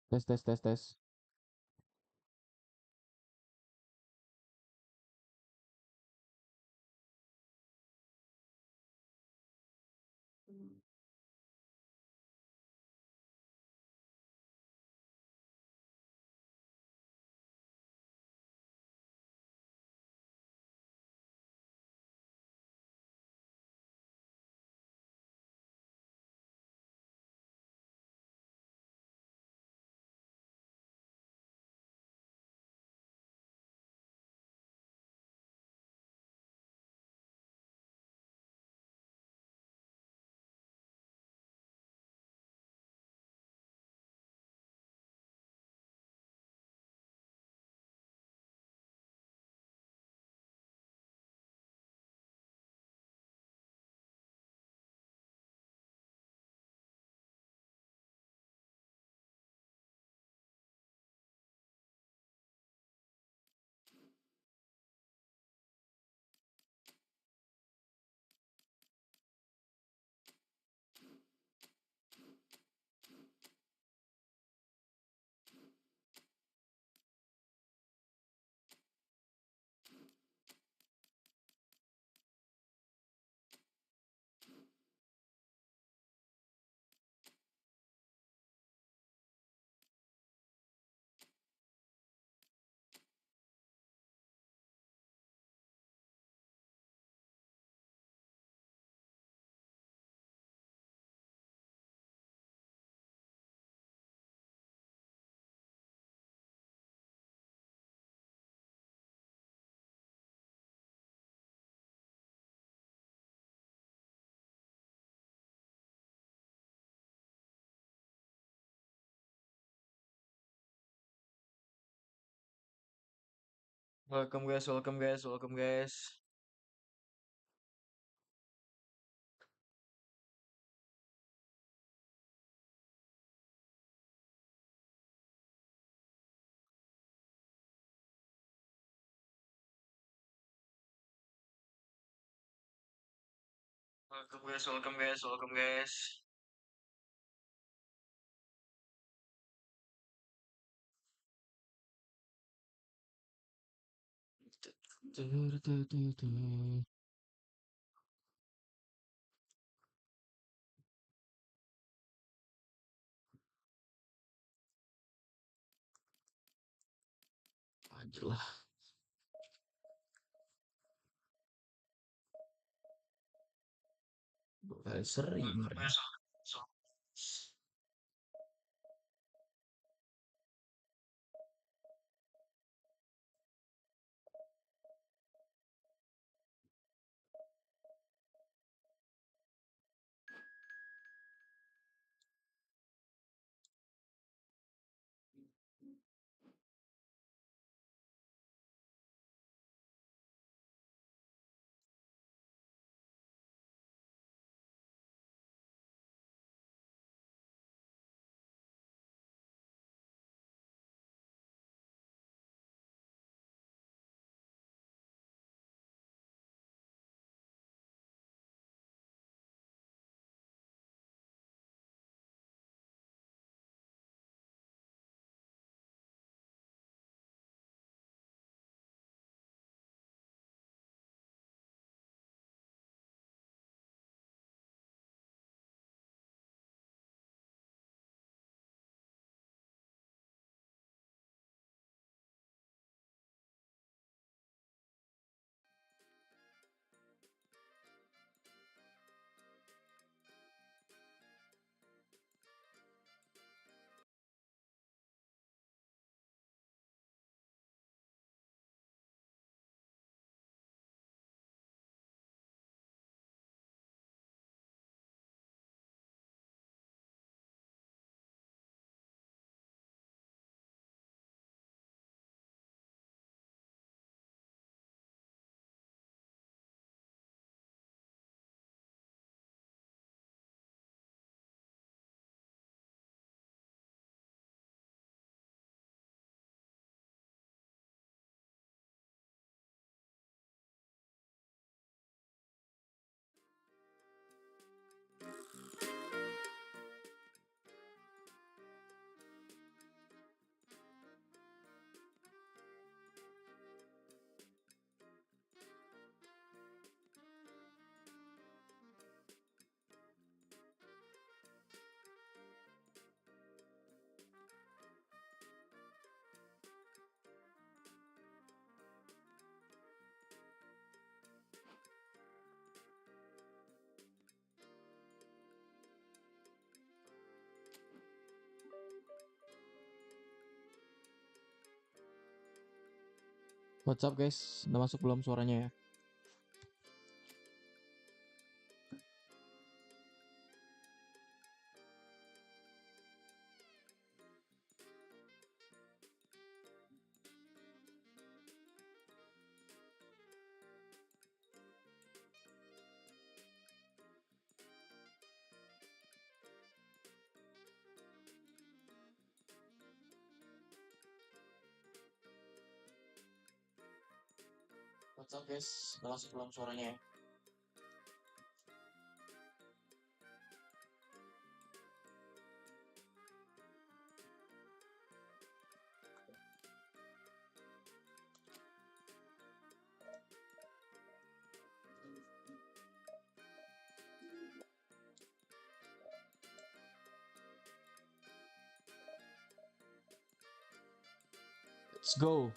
Tes tes tes tes. Welcome guys, welcome guys, welcome guys. Welcome guys, welcome guys, welcome guys. Anjir lah. Sering Welcome kemarin. guys, welcome. What's up guys? Udah masuk belum suaranya ya? What's up guys? Udah masuk belum suaranya ya? Let's go.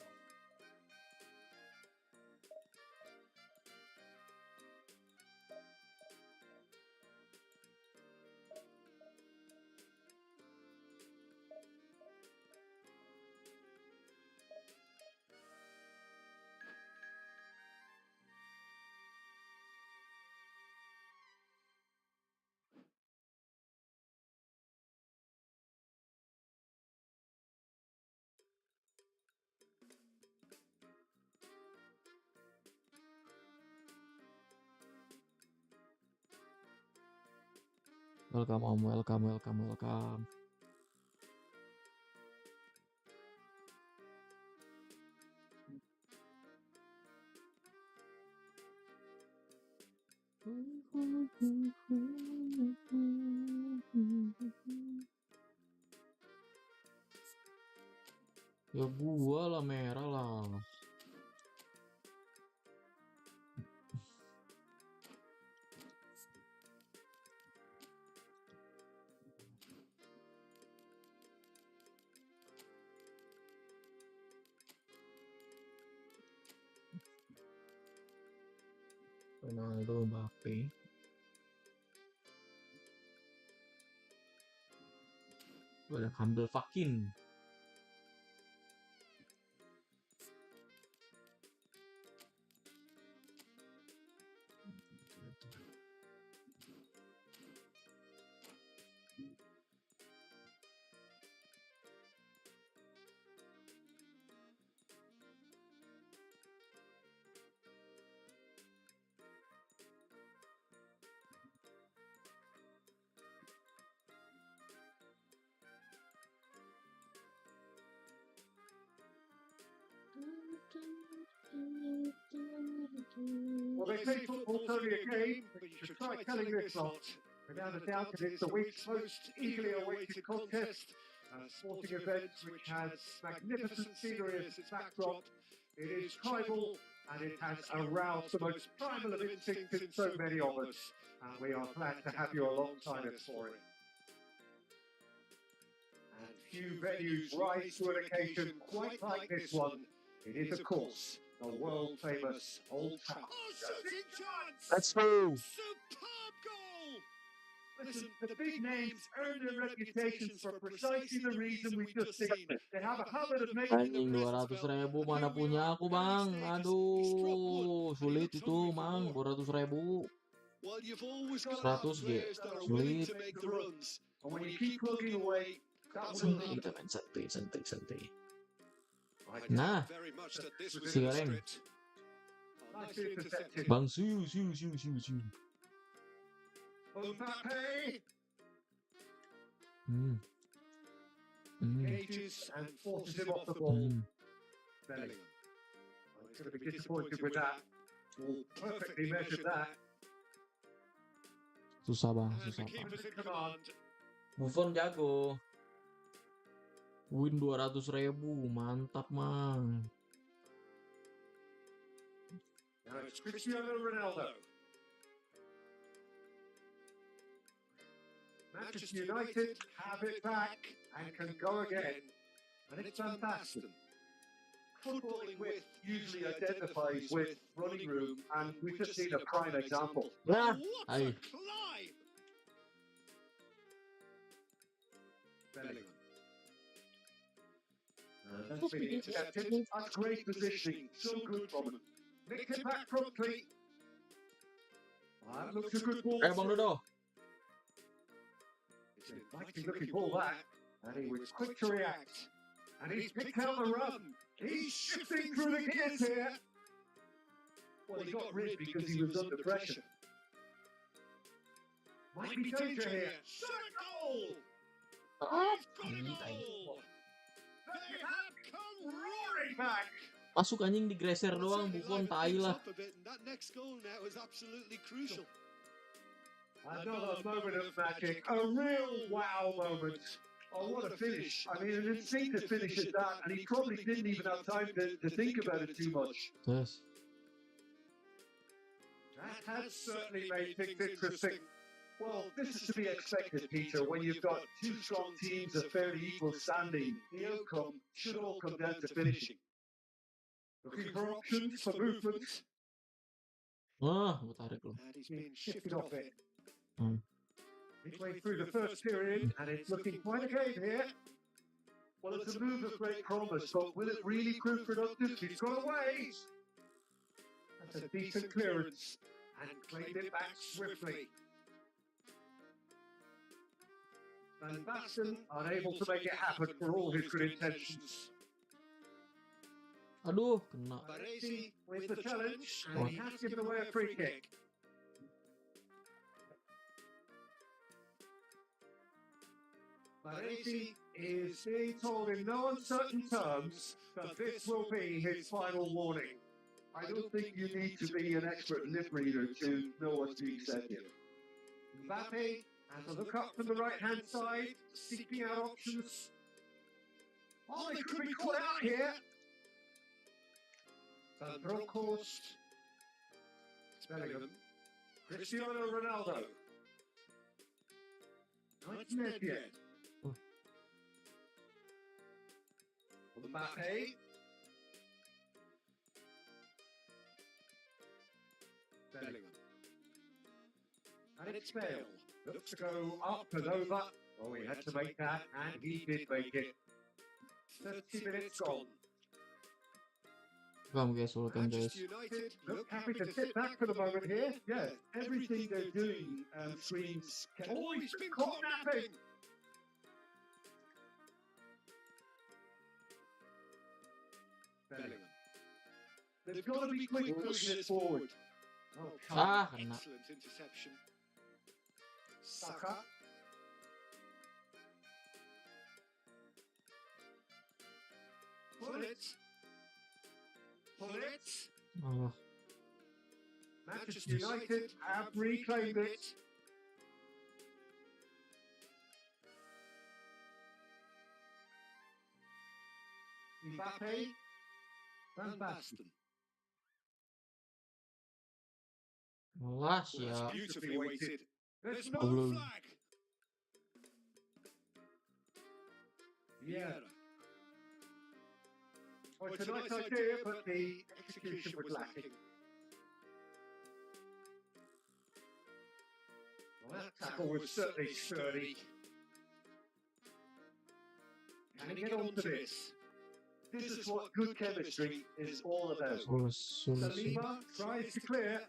Welcome om, welcome. Ya gua lah merah lah. Ronaldo, Mbappe. Udah sambil fucking. Well, they say football's only a game, but you should try telling this lot. Without a doubt, it is the week's most eagerly awaited contest, a sporting event which has magnificent scenery as its backdrop. It is tribal, and it has aroused the most primal of instincts in so many of us, and we are glad to have you alongside us for it. And few venues rise to an occasion quite like this one. It is, of course, the world-famous Old Trafford. Oh, shooting chance! Let's go. Superb goal! Listen, the big names earn their reputations for precisely the reason we've just seen. They have a habit of making Anjing 200.000 mana punya aku bang? Aduh, sulit itu mang 200.000. Well, you've always got 100 G. players that are willing Sulit. to make the runs. And when you keep plugging away, that will Santai, happen. teman, santai. I Nah, doubt very much that this was si in the goreng. script. Oh, nicely intercepted. Bang siu. Mbappe Hmm. engages and forces him off the ball. Bellingham. Well, he's going to be disappointed with that. Will perfectly measure that. Susah bang, And the susah bang. keeper's in command. Buffon jago. Win 200.000, mantap mang. Now it's Cristiano Ronaldo. Manchester United have it back and can go again. And it's Van Basten. Footballing with usually identifies with running room, and we've just seen a prime example. Nah, What ayo. a climb! Bellingham. That's been intercepted. That's great positioning. So good from him. Nicked it back promptly. That looks a good ball. Bang Dodo. It's an inviting looking ball that. And he was quick to react. And he's picked out the run. He's shifting through the gears here. Well, he got rid because he was under pressure. Might be danger here. Shot a goal! He's got a goal! They have come roaring back! Masuk anjing digeser doang, bukan tai lah. That next goal now is absolutely crucial. Another moment of magic, a real wow moment. Oh, what a finish. I mean, an instinctive finish at that, and he probably didn't even have time to think about it too much. Yes. That has certainly made things interesting. Well, this is to be expected, Peter, when you've got two strong teams of fairly equal standing. The outcome should all come down to finishing. Looking for options for movement. Wah, gue tarik loh. And he's been Shifted shifted off off. it. Hmm. Midway through the first period, and it's looking quite a game here. Well, it's a move of great promise, but will it really prove productive? He's got away. That's a decent clearance, and claimed it back swiftly. And Baston unable to make it happen for all his good intentions. Aduh, kena. Baresi With the challenge, and he has given away a free kick. Baresi is being told in no uncertain terms that this will be his final warning. I don't think you need to be an expert lip reader to know what's being said here. Mbappe has a look up from the right-hand side, seeking out options. Oh, they could be caught out here. Van Bronckhorst, Bellingham, Cristiano Ronaldo. Not Ned yet. Mbappe. Bellingham. And it's Bale. Looks to go up and over. Oh, he had to make that, and he did make it. 30 minutes gone. Welcome guys, welcome guys. Manchester United Look happy to sit back for the moment here. Yeah, everything they're doing screams. Oh, he's been caught napping. Bellingham. They've got to be quick pushing it forward. Oh, Ah, kena. excellent interception. Saka. Pull it. Pull it. Oh, Manchester United have reclaimed it. Mbappe. Van Basten. malas Well, ya. that's beautifully weighted. There's no Belum. flag. Vieira. Oh, it's a nice idea, but the execution was lacking. Well, that tackle was certainly sturdy. Can he get on to this? This is what good chemistry is all about. Sulit sih. Saliba tries to clear.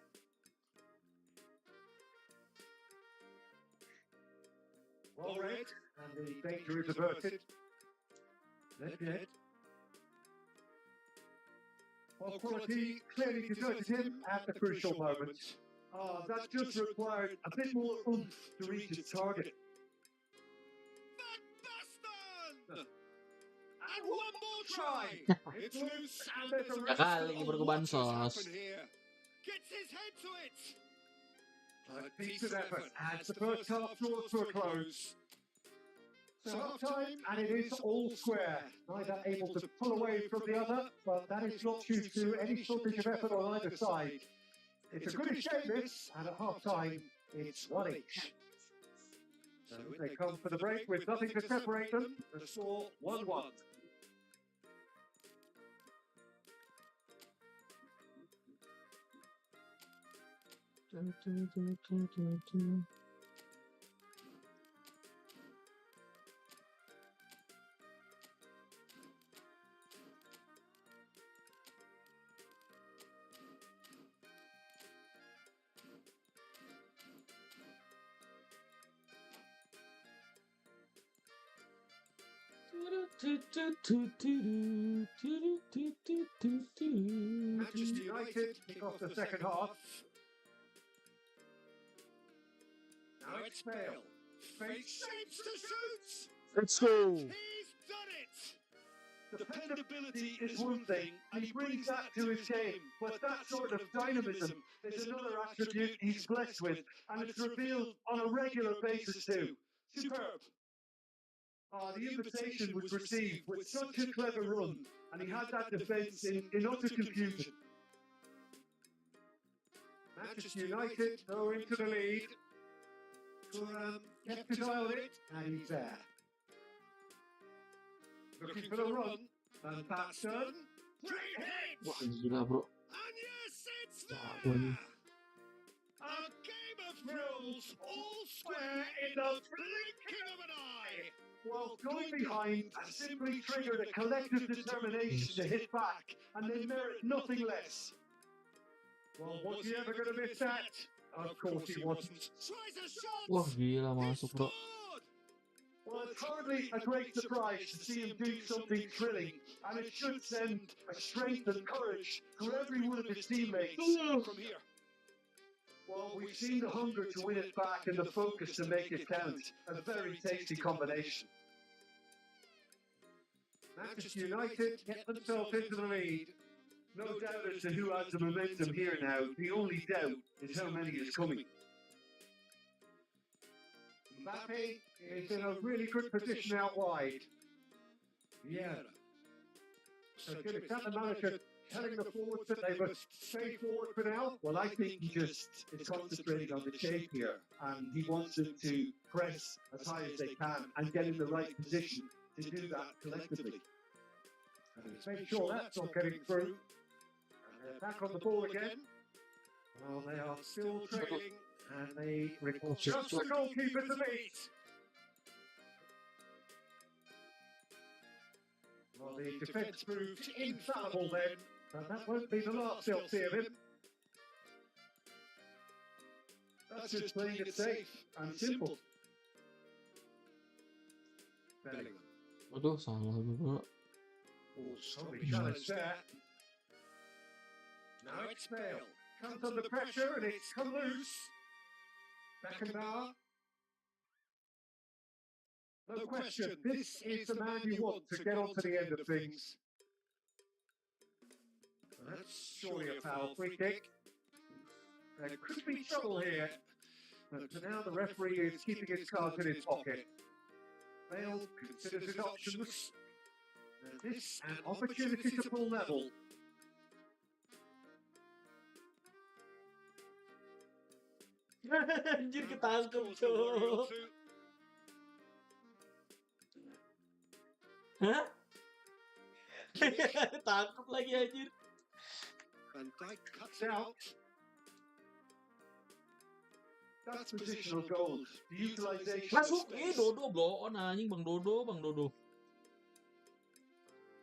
Well read, and the danger is averted. Left dead. Well, quality clearly deserted him at the crucial moment. That just required a bit more oomph to reach its target. Van Basten! And one more try. It's loose and there's a Ya risk. kali Oh, baru what has kebansos. happened here? Gets his head to it. A decent effort as the first half draws to a close. So half time, and it is all square. Neither able to pull away from the other, but that is not due to any shortage of effort on either side. It's a goodish game this, and at half time, it's 1 each. So they come for the break with nothing to separate them. The score 1-1. Manchester United kick off the second half. Now it's Bale. Fake Shapes to shoot! Let's go. He's done it! Dependability is one thing, and he brings that to his game, but that sort of dynamism is another attribute he's blessed with, and it's revealed on a regular basis too. Superb! The invitation was received with such a clever run, and he had that defence in utter confusion. Manchester United go into the lead. Thuram kept his eye on it, and he's there. Looking for the run, and that's done. Great hit! Wah, gila bro. And yes, it's Jago there! nih. A game of thrills, all square in the blinking of an eye! Well, going behind has simply triggered a collective determination to hit back, and they merit nothing less. Well, was he ever going to miss that? Of course he wasn't. Tries a shot! Wah, gila He masuk bro. scored! Well, it's hardly a great surprise to see him do something thrilling, and it should send a strength and courage to every one of his teammates. From here. Well, we've seen the hunger to win it back and the focus to make it count. A very tasty combination. Manchester United get themselves into the lead. No doubt as to who has the momentum here now. The only doubt is how many is coming. Mbappe is in a really good position out wide. Yeah. So good. Is that the manager telling the forwards that they must stay forward for now? Well, I think he just is concentrating on the shape here, and he wants them to press as high as they can and get in the right position to do that collectively. And let's make sure that's not getting through. And they're back on the ball again. Well, they are still trailing, and they report just the goalkeeper to beat. Well, the defence proved infallible then, but that won't be the last they'll see of him. That's just playing it safe and simple. Bellingham. Aduh, salah gue bro. Oh, sorry, challenge there. Now it's Bale. Comes under pressure and it's come loose. Beckenbauer. No question, this is the man you want to get on to the end of things. That's surely a foul. Free kick. There could be trouble here. But for now the referee is keeping his cards in his pocket. Bale considers his options. And this an opportunity to pull level. Anjir ketangkep cowok. Hah? Tangkep lagi anjir. Van Dijk cuts Out. out. That's positional gold. The utilization of Masuk space. Dodo blow on anjing Bang Dodo, Bang Dodo.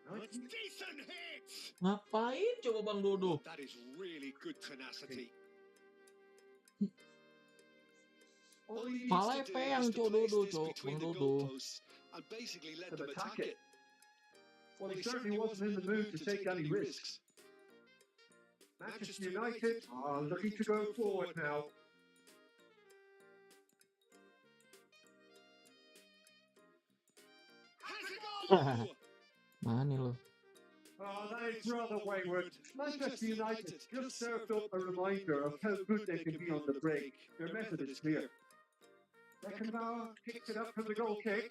Now it's Decent hit! Ngapain coba Bang Dodo? That is really good tenacity. all he needs Malah to do peyang is to cowok place Dodo, this cowok between Bang the Dodo. goalposts and basically let to them attack attack it. it. Well, he certainly wasn't in the mood to take any risks. Manchester United are looking to go forward now. Has a goal! Mana lo? Oh, that is rather wayward. Manchester United just served up a reminder of how good they can be on the break. Their method is clear. Beckenbauer kicks it up from the goal kick.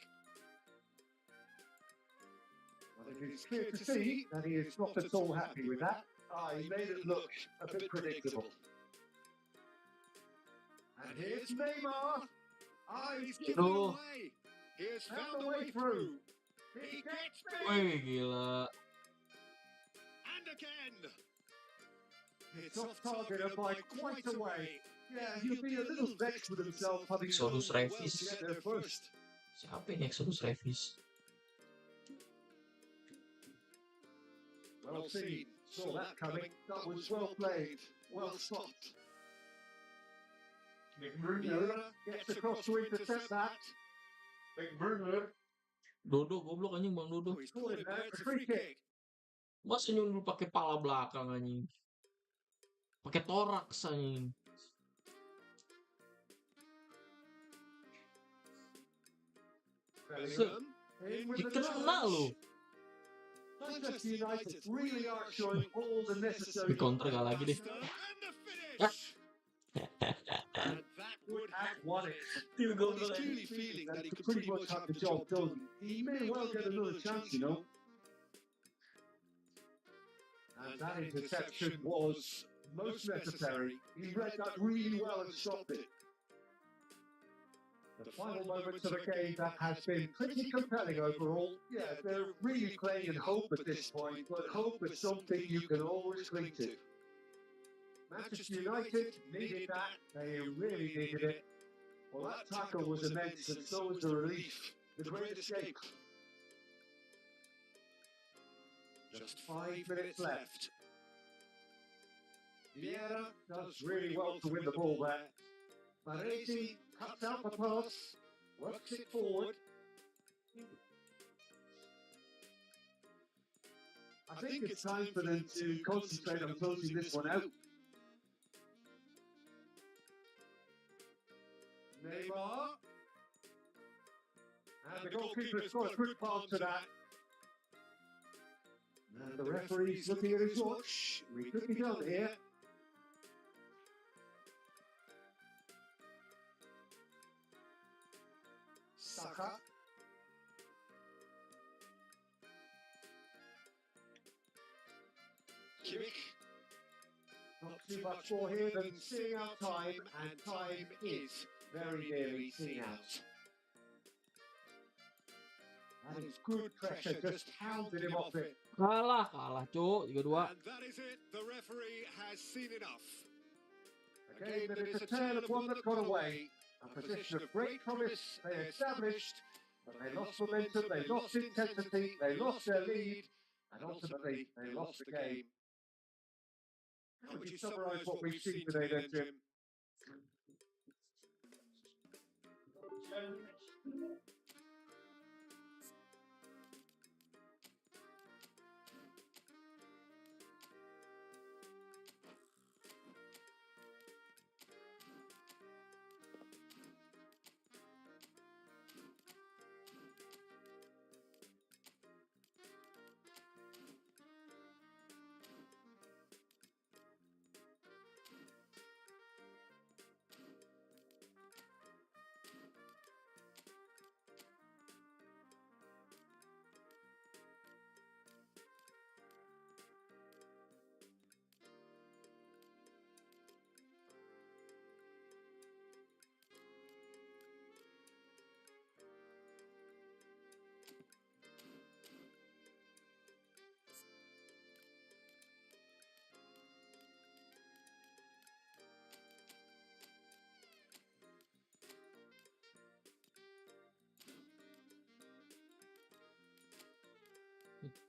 Well, it is clear to see that he is not at all happy with that. He made it look a bit predictable. And here's Neymar. He's given it Aduh. away. He has Found found the a way way through. through. He gets beat. Wih gila. And again. It's off target and by quite a way. Yeah, he'll be a little vexed with himself having Exodus done well Revis. to get there first. Siapa ini Exodus Revis? Well seen. Saw that coming. That was well played. Well stopped. Vieira gets across to intercept that. McBurner. Dodo goblok anjing Bang Dodo. Oh, he's caught him there. It's a free kick. Masa nyundul pakai pala belakang anjing. Pakai toraks anjing. Bellingham in with the Kena challenge. lo. Manchester United really are showing all the necessary. Di counter gak lagi deh. And the finish. And that would have won it. Still Well, he's clearly feeling that he could pretty much have the job done. He may well get another chance, you know. And that interception was most necessary. He read that really well and stopped it. The final moments of a game that has been pretty compelling overall. Yeah, they're really playing in hope at this point, but hope is something you can always cling to. Manchester United needed that. They really needed it. Well, that tackle was immense, and so was the relief, the great escape. Just 5 minutes left. Vieira does really well to win the ball there. Baresi cuts out the pass, works it forward. I think it's time for them to concentrate on closing this one out. Neymar. And the goalkeeper's got a good palm to that. And the referee's looking at his watch. We could be done here. Saka. Kimmich. Not too much more here than seeing out time, and time is very nearly seen out. That is good pressure, just hounded him off it. Kalah cuk 3-2. And that is it. The referee has seen enough. A game that is a tale of one that got away. A position of great promise they established, but they lost momentum, they lost intensity, they lost their lead, and ultimately they lost the game. How would you summarise what we've seen today then, Jim?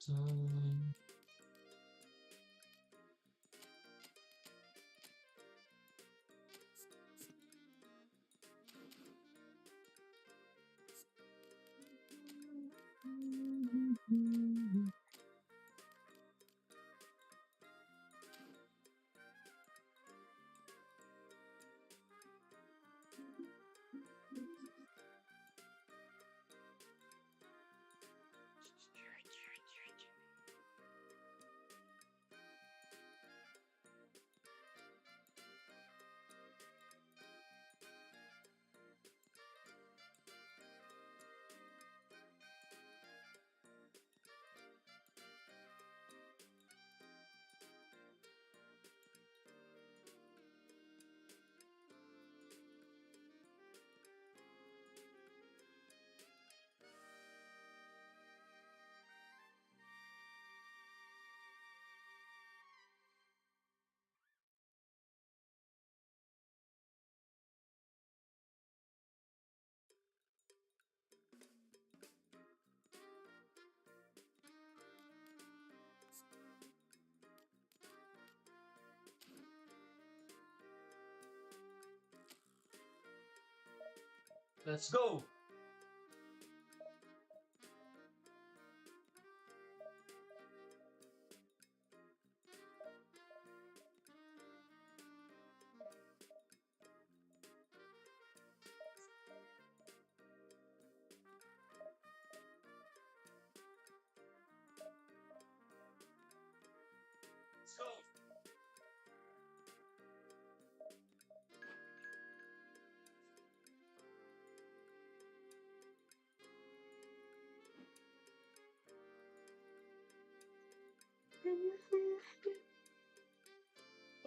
Time. Let's go.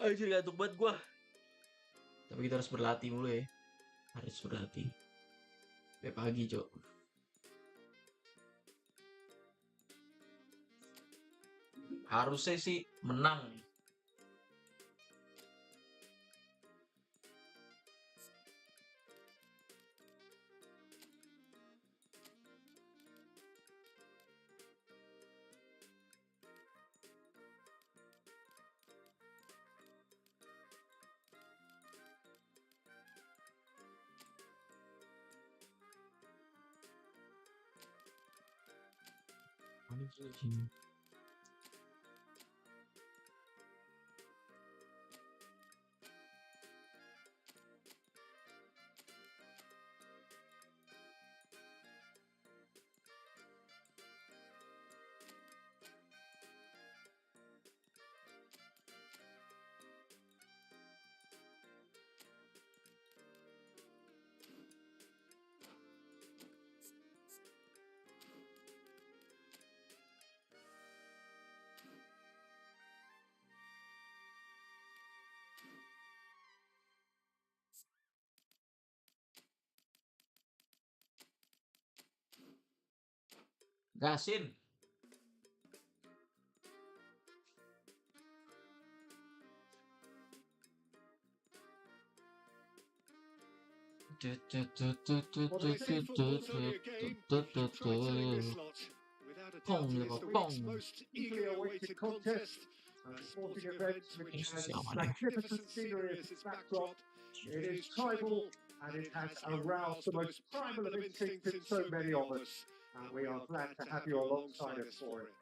Anjir ngantuk banget gua. Tapi kita harus berlatih mulu ya. Harus berlatih. Sampai pagi, Cok. Harusnya sih menang. Gasin. Well, they say football's only a game, but you should try telling this lot. Without a doubt, it is the week's most eagerly awaited contest. A sporting event which has magnificent scenery as its backdrop. It is tribal and it has aroused the most primal of instincts in so many of us. And we are glad to have you alongside us for it.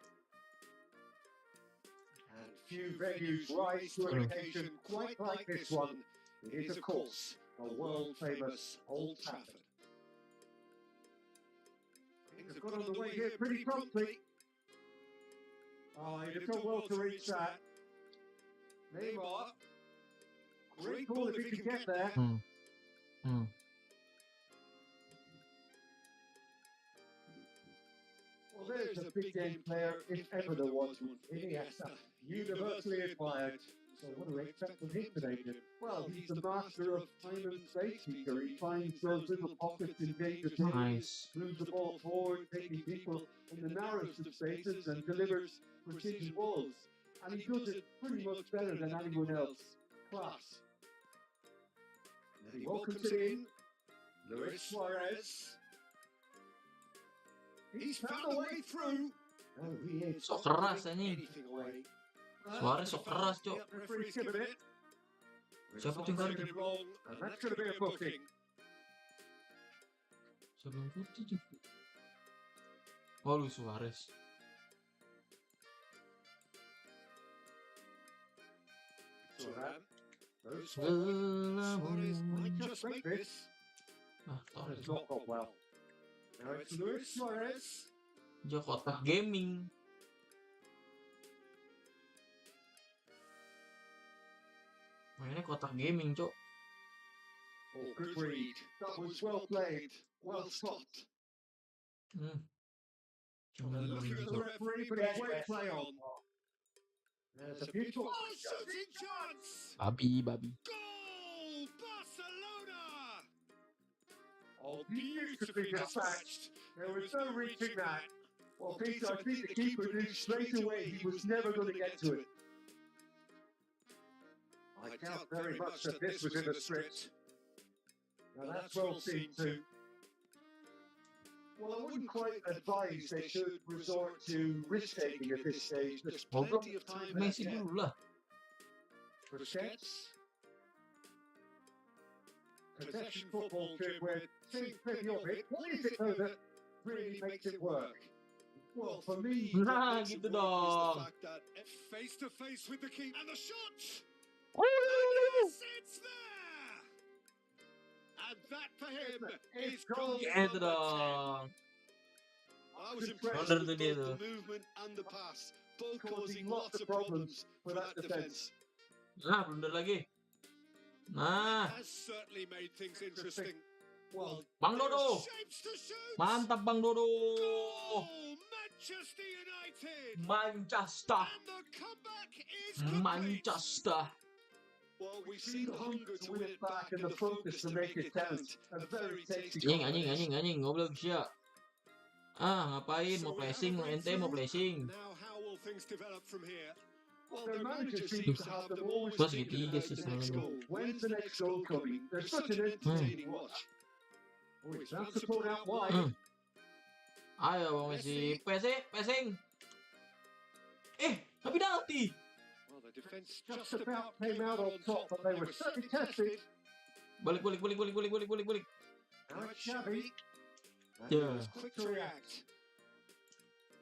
And few venues rise to an occasion quite like this one. It is, of course, the world-famous Old Trafford. Things have got underway here pretty promptly. Oh, you'd have done well to reach that. Neymar. Great ball if he can get there. Well, there's a big game player, if ever there was one. Iniesta, universally admired. So what do we expect from him today, Jim? Well, he's the master of time and space, Peter. He finds those little pockets in danger Nice. moves the ball forward, taking people in the narrowest of spaces and delivers precision balls. And he does it pretty much better than anyone else. Class. And he welcomes it in. Luis Suarez. He's found a way through. Oh, he is. Sok keras anjing. Anything away. Suarez sok keras, Cok. Yep, referee's given it. Siapa tuh yang Getting it wrong, and that's going to be a booking. Sebelum putih juga. Oh, Luis Suarez. Suarez might just make this. Ah, That has not gone well. Now it's Luis Suarez. dia kotak gaming. Mainnya kotak gaming, Cok. Oh, good read. That was well played. Well stopped. Cuman Looking at the referee, but he's way play on. There's a beautiful shooting chance. babi. Goal, Barcelona! Oh, beautifully dispatched. There was no reaching that. Well, Peter, I think the keeper knew straight away he was never going to get to it. I doubt very much that this was in the script. Now that's well seen too. Well, I wouldn't quite advise they should resort to risk-taking at this stage. There's plenty of time left Messi yet. dulu lah. Busquets. Possession football, Jim, we're seeing plenty of it. What is it, though, that really makes it work? Well, for me, Nah, what makes gitu it work is dong. the fact that face-to-face with the keeper and the shot! Wuh. Yes, it's there! And that for him is goal Gitu number 10. dong. I was impressed Blunder with tuh dia both tuh. the movement and the pass, both causing lots of problems for that defence. Nah, blunder lagi. Nah, Has certainly made things interesting. Well, Bang Dodo. shapes to shoot. Mantap Bang Dodo. Goal! Manchester United intercepted. Manchester. And the comeback is complete. Manchester. Well, we've seen the hunger to win it back and the focus to make it count. A very tasty Anjing, goblok siya. Ngapain? Mau flashing, mau ente mau flashing. Now how will things develop from here? Well, Their their manager manager seems to have them always Plus thinking segitiga about sih the next selalu. goal. When's the next goal coming? They're They're such an entertaining watch. Oh, It's not support out wide. Ayo Bang Messi, passing. Penalti. Well, the defense Just about came out on top, but they were certainly tested. Balik. Now it's Xavi. Yeah. quick to react.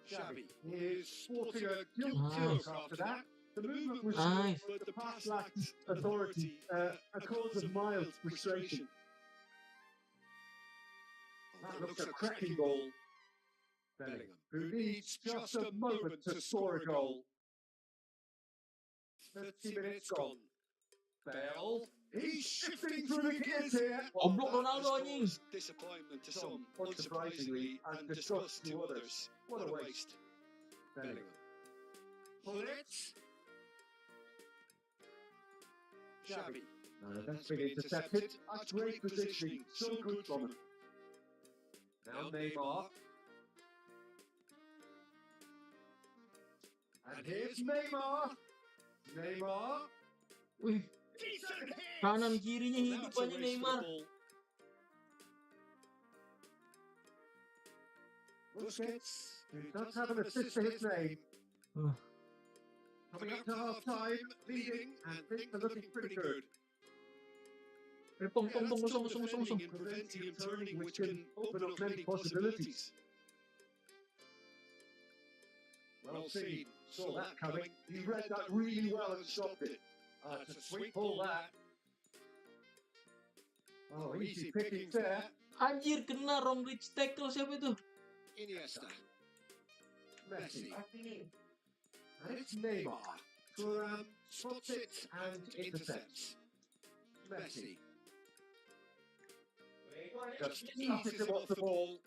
Xavi is sporting a guilty Nice. look after that. The movement was Nice. smooth, but the pass lacked authority, a cause of mild frustration. That looks a cracking goal. Bellingham, who needs just a moment to score a goal. 30 minutes gone. Bell, he's shifting through the gears here. Goblok Ronaldo anjing. Disappointment to Some, some, unsurprisingly, and disgust to others. What a waste. Bellingham. Pull it. Xavi. That's been intercepted. That's great positioning. So good from him. Now Neymar. And here's Neymar. Wih, Decent hit! kanan kirinya Well, now hidup it's a aja race for the Neymar. ball. Busquets, who does have an assist to his name. Uh. Coming up to half time, leading, and things are looking pretty good. Pong, Yeah, that's kosong. double defending and preventing him turning, which can open up many possibilities. Well seen, saw that coming. He read that really well and stopped it. It's a sweet ball that. Oh, easy pickings there. Anjir, kena wrong reach tackle siapa itu? Iniesta. Messi. And it's Neymar. Thuram spots it and intercepts. Messi. Just eases him off the ball.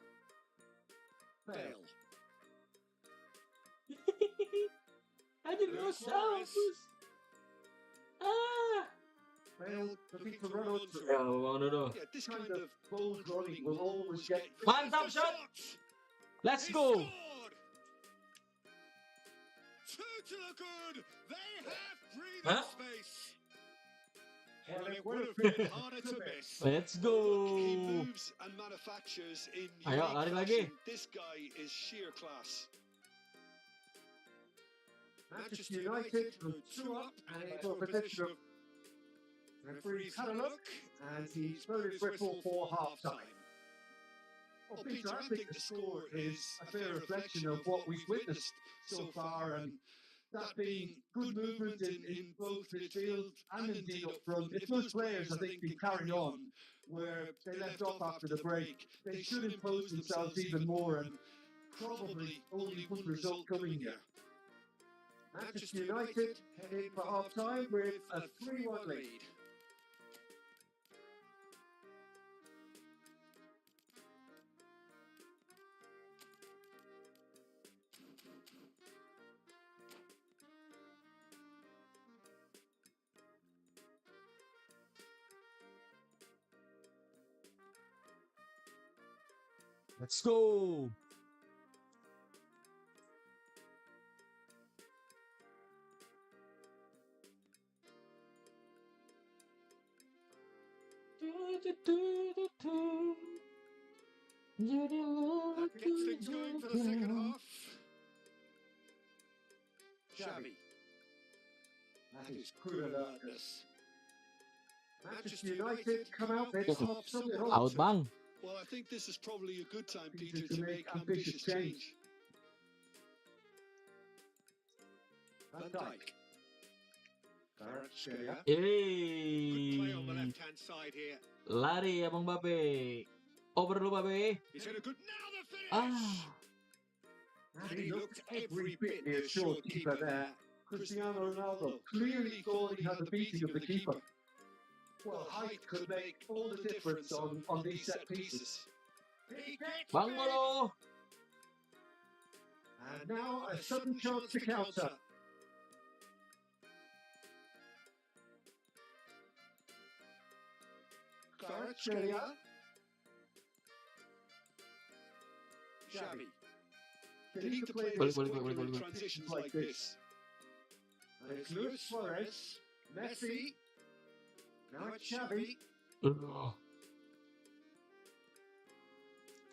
Bale. Anjir, gak usah, bus. Bale looking to run on through. Ya, Bang Dodo. Yeah, this Kind kind of of bold running will always get. Mantap shot. Let's go. Two to the good. They have breathing Huh? space. Well, Well, it it would would have have been been harder to miss. Let's He go. moves and manufactures in Ayo, unique lari lagi. fashion. This guy is sheer class. Manchester United go 2 up and into a position of. Referee's had a look and he's blown his whistle for half time. Well, Peter, I think the score is a fair reflection of what we've witnessed so far, and that being good movement in both midfield and indeed up front. If those players, I think, can carry on where they left off after the break, they should impose themselves even more, and probably only one result coming here. Manchester United head in for half time with a 3-1 lead. Let's go. That gets things going for the second half. Xavi. That is good alertness. Manchester United come out, they've got something on Out to. bang. Well, I think this is probably a good time, Peter, Peter, to make ambitious change. Van Dijk. Kvaratskhelia. Good play on the Yeay. left-hand side here. Lari Abang Babe. Over dulu Babe. He's had a good. Now the finish. Ah. And he looked every bit the assured keeper there. Cristiano Ronaldo clearly thought he had the beating of the keeper. Well, height could make all the difference on these set pieces. He gets Bang it! Bolo. And And now a sudden chance to counter. Kvaratskhelia. Xavi. They need to play Balik, this balik, quicker balik, in balik. transitions like this. And it's Luis Suarez. Messi. Now it's Xavi. Aduh.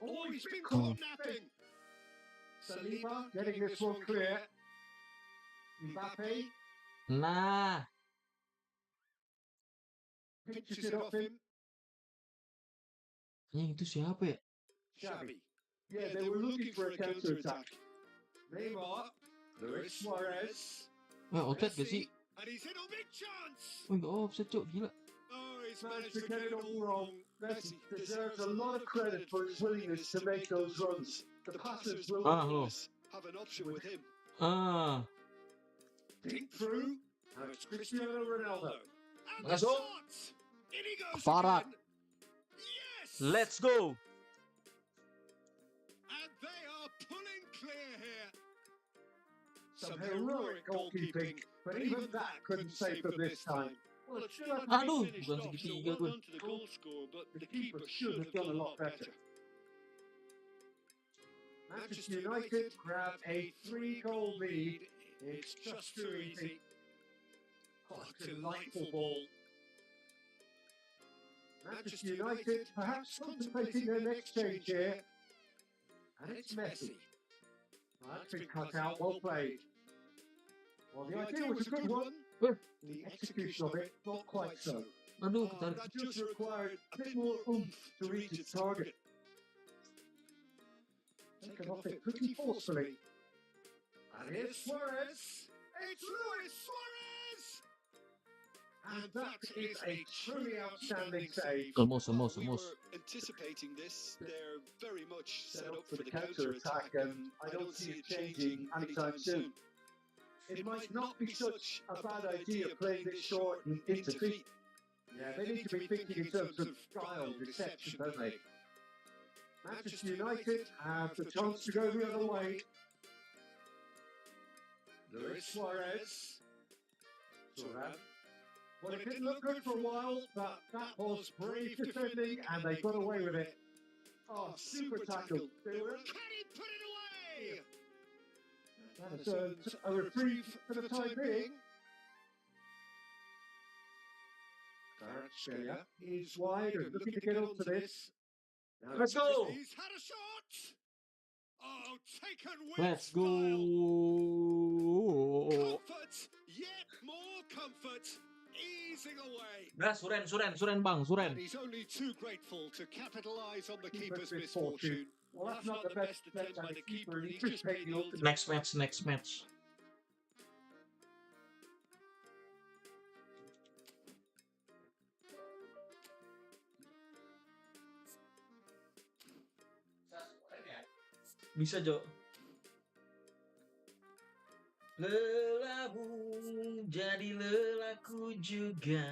Oh, he's been caught napping. Saliba getting this one clear. Mbappe Nah, pitches it off him. anjing itu siapa ya? Xavi. Yeah, they were looking for a counter-attack. Neymar, Luis Suarez. Offside gak sih? And he's hit a big chance. Oh, enggak offside, Cok. Gila. Oh, he's Managed to get it all wrong. Messi deserves a lot of credit for his willingness to make those runs. The passes will Loh. have an option with him. Ah, dink through. Now it's Cristiano Ronaldo. And the Masuk. shot! In he goes Keparat. again. Yes! let's go. And they are pulling clear here. Some heroic goalkeeping, but even that couldn't save them this time. Well, it still hasn't Aduh, been finished bukan off, so segitiga well gue. done to the goal scorer, but the keeper should have done a lot better. Manchester United grab a 3-goal lead. It's just too easy. Oh, delightful ball. Manchester United perhaps contemplating their next change here. And it's Messi. That's been cut out, well played. Well, the idea was a good one. The execution of it, not quite so. Aduh, Oh, ketarik. that just required a bit more oomph to reach its target. Taken off it pretty forcefully. And here's Suarez. It's Luis Suarez! And that is a truly outstanding save. Almost. We were anticipating this. They're very much set up for the counter-attack, and I don't see it changing anytime soon. It might not be such a bad idea playing this short and into feet. Yeah, they need to be thinking in terms of style, deception, don't they? Manchester United have the chance to go the other way. Luis Suarez. Thuram. Well, it didn't look good for a while, but that was brave defending, and they got away with it. Oh, super tackle. They were. Can he put it away? That has earned a reprieve for the time being. Kvaratskhelia is wide and looking to get onto this. Now Let's go. He's had a shot. Oh, taken with Let's style. go. Comfort, yet more comfort, easing away. Nah, Suren bang, Suren. And he's only too grateful to capitalise on the Keeper's keeper's misfortune. Well, that's not the best attempt by the keeper, and he just made the ultimate. Next match. Bisa, Jo. Lelahmu jadi lelahku juga.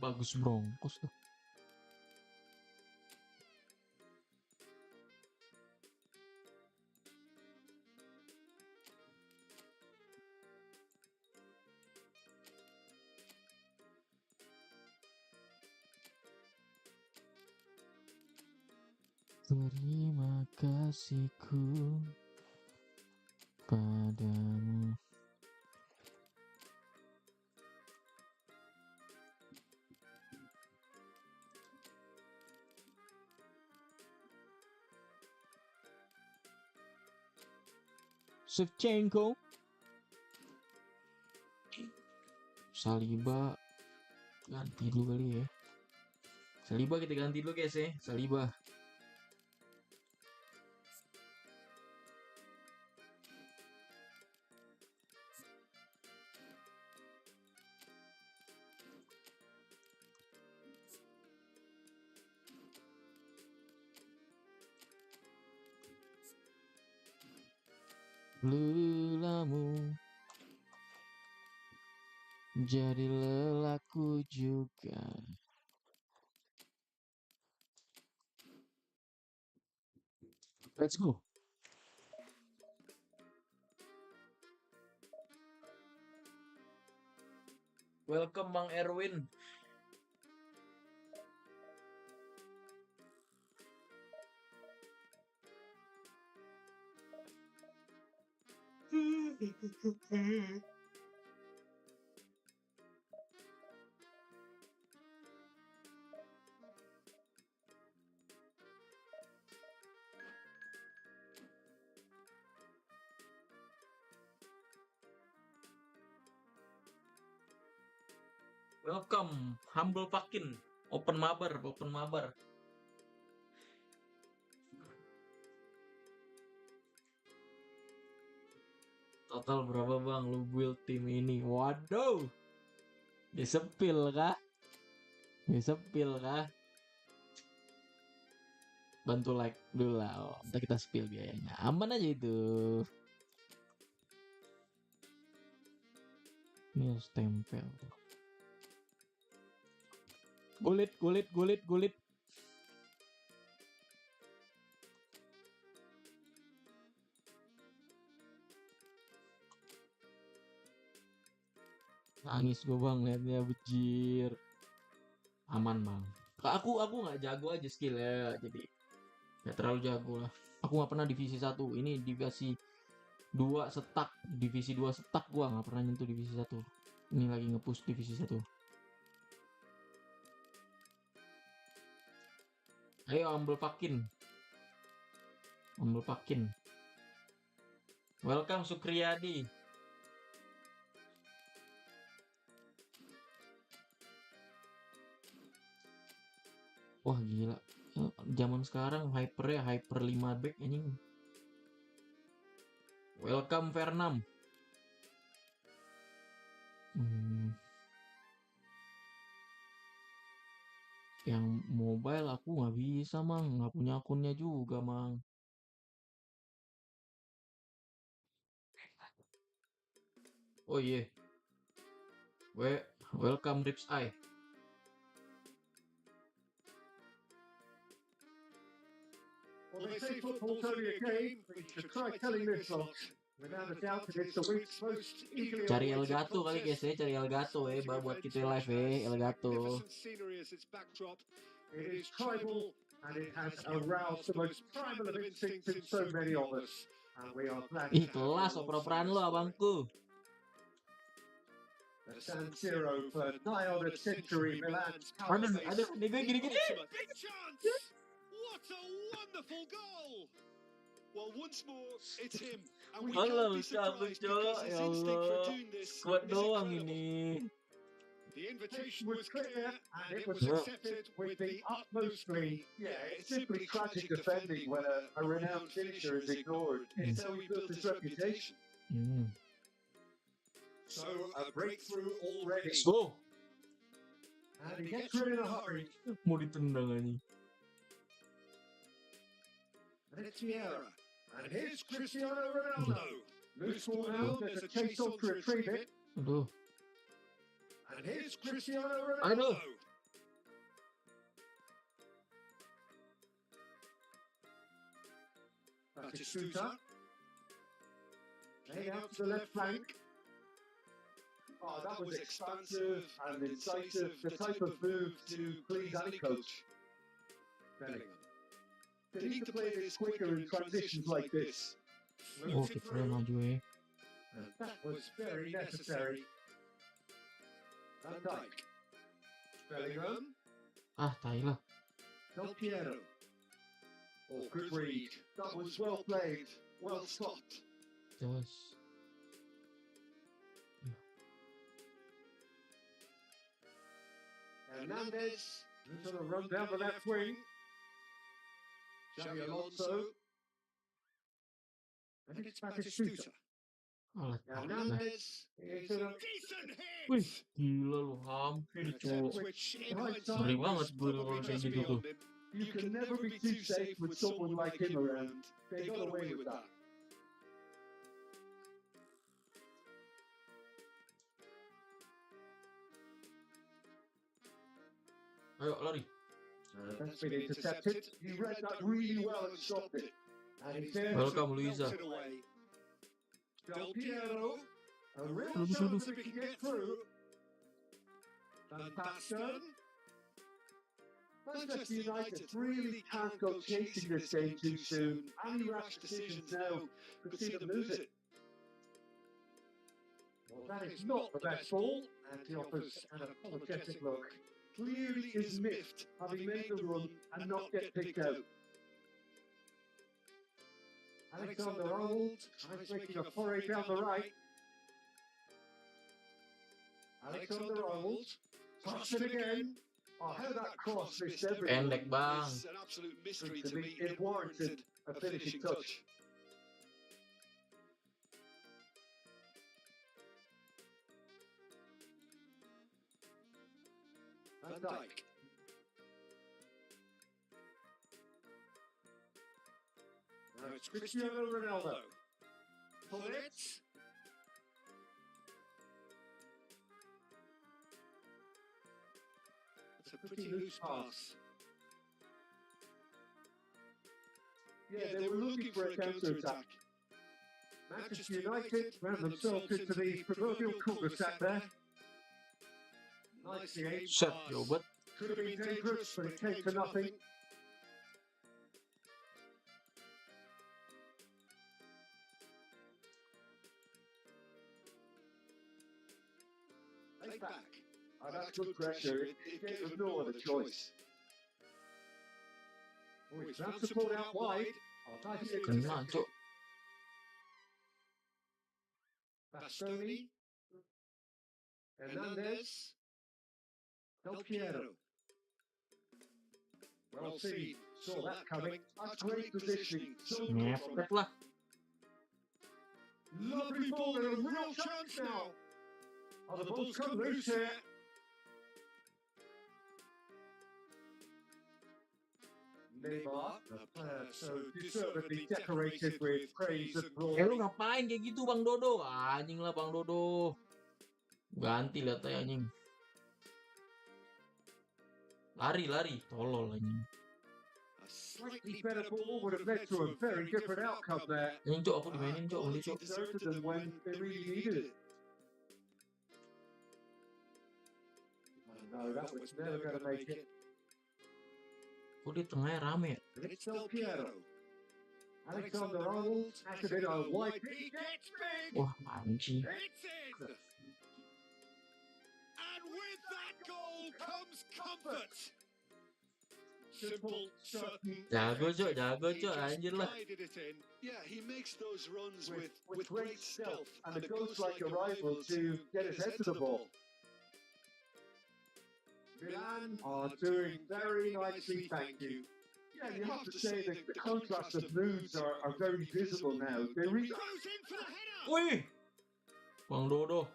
Bagus Broncos tuh. Terima kasihku padamu. Shevchenko, Saliba ganti dulu kali ya. Saliba kita ganti dulu guys ya. Saliba. Lulamu jadi lelaku juga. Let's go. Welcome Bang Erwin. Welcome, humble fucking. Open mabar. Total berapa bang lu build tim ini? Waduh, disepil kah? Bantu like dulu lah. Oh, ntar kita spill biayanya. Aman aja itu. Ini harus tempel. Gulit. Nangis gue bang liatnya bejir. Aman bang. Aku nggak jago aja skill ya, jadi nggak terlalu jago lah. Aku nggak pernah divisi 1. Ini divisi 2 setak. Divisi 2 setak gua nggak pernah nyentuh divisi 1. Ini lagi nge-push divisi 1. Ayo humble fucking. Welcome Sukriyadi. Wah gila. Zaman sekarang hyper 5 back anjing. Welcome Vernam. Yang mobile aku nggak bisa mang, nggak punya akunnya juga mang. Oh iya. Welcome Rips Eye. Well, they say football's only a game, but you should try telling this lot. Without a doubt, it's the week's most eagerly Cari awaited Elgato kali guys ya, cari Elgato buat kita live Elgato. It is tribal and it has aroused the most primal of instincts in so many of us. And we are glad Ih kelas oper-operan lo abangku. The San Siro for nigh on a century, Milan's Aduh, nih gue gini. Chance! What a wonderful goal! Well, once more, it's him. And we Halo, can't be surprised because his ya instinct for Allah. doing this Squad is doang incredible. ini. The invitation was clear and it was Yeah. accepted with the utmost glee. Yeah, it's simply tragic defending when a renowned finisher is ignored. It's how he built his reputation. So, a breakthrough already. Let's go. And he gets rid in a hurry. Mau ditendang aja. And it's Vieira. And here's Cristiano Ronaldo. Loose ball now, there's a chase on to retrieve it. Aduh. And here's Cristiano Ronaldo. Batistuta. Laid out to the left flank. Oh, that was expansive and incisive. The type of move to please any coach. Bellingham. They need to play this quicker in transitions like this. Oh kita maju ya. And that was very necessary. Van Dijk. Bellingham. Ah tai lah. Del Piero. Oh, good read. That was well played. Well stopped. Terus. Hernandez. He's going to run down the left wing. Xabi Alonso. And it's Batistuta. Alah. Hernandez. It's a Decent hit! Wih, gila lu hampir cowok. Which in Ngeri banget gue kalau kayak gitu tuh. You can never be too safe with someone like him around. They got away with that. Ayo lari. That's been intercepted. You read that really well and stopped it. And he's there Welcome, to Luisa. Melted away. Del Piero. A real Aduh, chance aduh. if he can get through. Van And Basten. Basten. Manchester United really can't go chasing this game too soon. Any rash decisions now could see them lose it. Well, that is not the best ball, and he offers an apologetic look. Clearly is miffed, having made the run and not get picked out. Alexander Arnold tries making a foray down the right. Alexander Arnold touched it again. Oh, how that cross missed everyone. Pendek bang. It's an absolute mystery To to me, me. it warranted a finishing touch. Van Dijk. Now it's Cristiano Ronaldo. Pullet. It's a pretty loose pass. Yeah, they were looking for a counter-attack. Manchester United ran themselves into the proverbial cul-de-sac there. Nicely aimed. Set, pass. yo, but Could have been dangerous, but it came to nothing. Laid back. Oh, that's good pressure. It gave them no other choice. Oh, he's found support out wide. Oh, nice kena, interception. cok. Bastoni. Hernandez. Del Piero. Well seen. Saw that coming. That's great positioning. So good from Ngepet lah. Lovely ball and a real chance now. Oh, the ball's come loose here. Neymar, a player so deservedly decorated with praise and Lu glory. ngapain kayak gitu Bang Dodo? Anjing lah Bang Dodo. Ganti lihat aja anjing. Lari, tolol anjing. A Slightly better ball would have led to a very different outcome there. Anjing cok, aku dimainin cok, beli Quality cok. deserted them when They really needed it. Oh, no, that was never going to make it. Kok di tengahnya rame ya? And it's Del Piero. Alexander Arnold acted in a wide He gets big. Wah anjing. It's in. And with that goal comes comfort. Simple, certain. Jago cok, He just anjir lah. guided it in. Yeah, he makes those runs with great stealth and a ghost-like arrival to get his head to the ball. Milan are doing very nicely, thank you. Yeah, you have to say that the contrast of moods are very visible now. They Goes in for the header. Wih, Bang Dodo.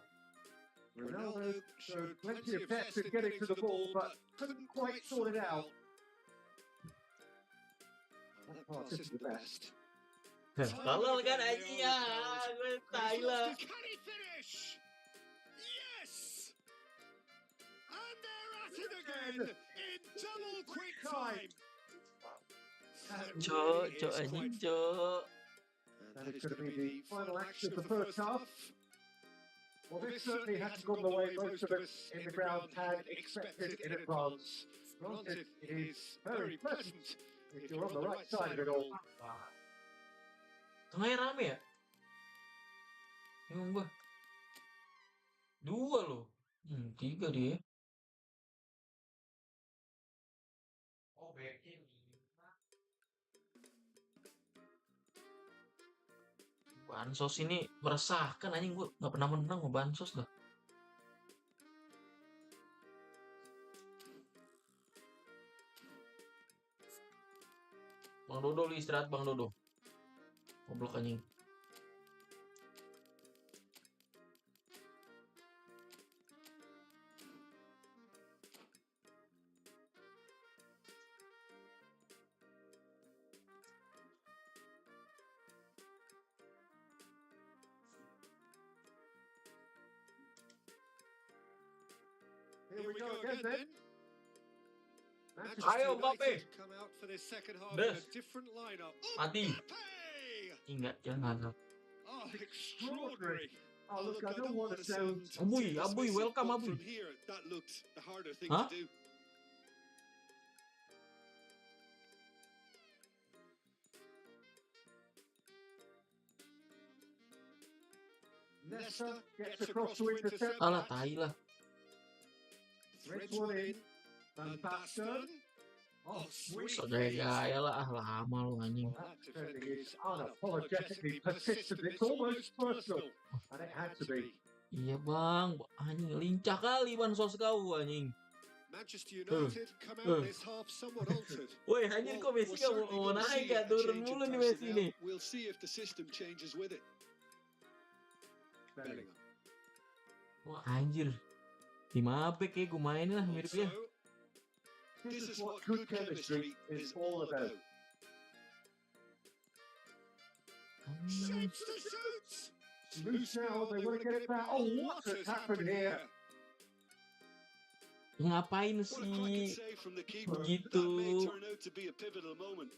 Ronaldo showed plenty of depth in getting to the ball, but couldn't quite sort it out. That pass isn't the best. Tolol kan anjing ya, gue tai lah. Can he finish? Yes! And they're at it again in double quick time. Cok anjing cok. That is going to be the final action of the first half. Well, this certainly hasn't gone the way most of us in the ground had expected in advance. Granted, it is very pleasant if you're on the right side of it all. Tengahnya rame ya? Bingung gua. 2 loh. 3 dia. Oh, backnya 5. Bansos ini meresahkan anjing, gua nggak pernah menang sama bansos dah. Bang Dodo lu istirahat Bang Dodo. Goblok anjing. Here we go again then. Manchester Ayo, Mbappe. United come out for this second half in a Des. different lineup. Mati. Mbappe! Ingat jangan. Oh, extraordinary. Oh, look, I don't want to sound... Abui, too Abui, dismissive, welcome, but Abui. from here, that looked the harder thing Huh? to do. Leicester gets across to intercept Alah, that. tai lah. Threads one in. Van Basten. Oh, sweet Sok feet. gaya lah, lama lu anjing. Well, that defending is unapologetically persistent. It's almost personal. And it had to be. Iya bang, anjing lincah kali bansos kau anjing. Manchester United come out this half somewhat altered. Woi anjing kok Messi gak mau naik gak turun mulu nih Messi nih. We'll see if the system changes with it. Bellingham. Wah anjir. Tim apa kayak gue main lah mirip-mirip. This is what good chemistry is all about. Shoots to shoots. Loose now, they want to get it back. Oh, what has happened here? Ngapain What a cracking sih? save from the keeper. Begitu. That may turn out to be a pivotal moment.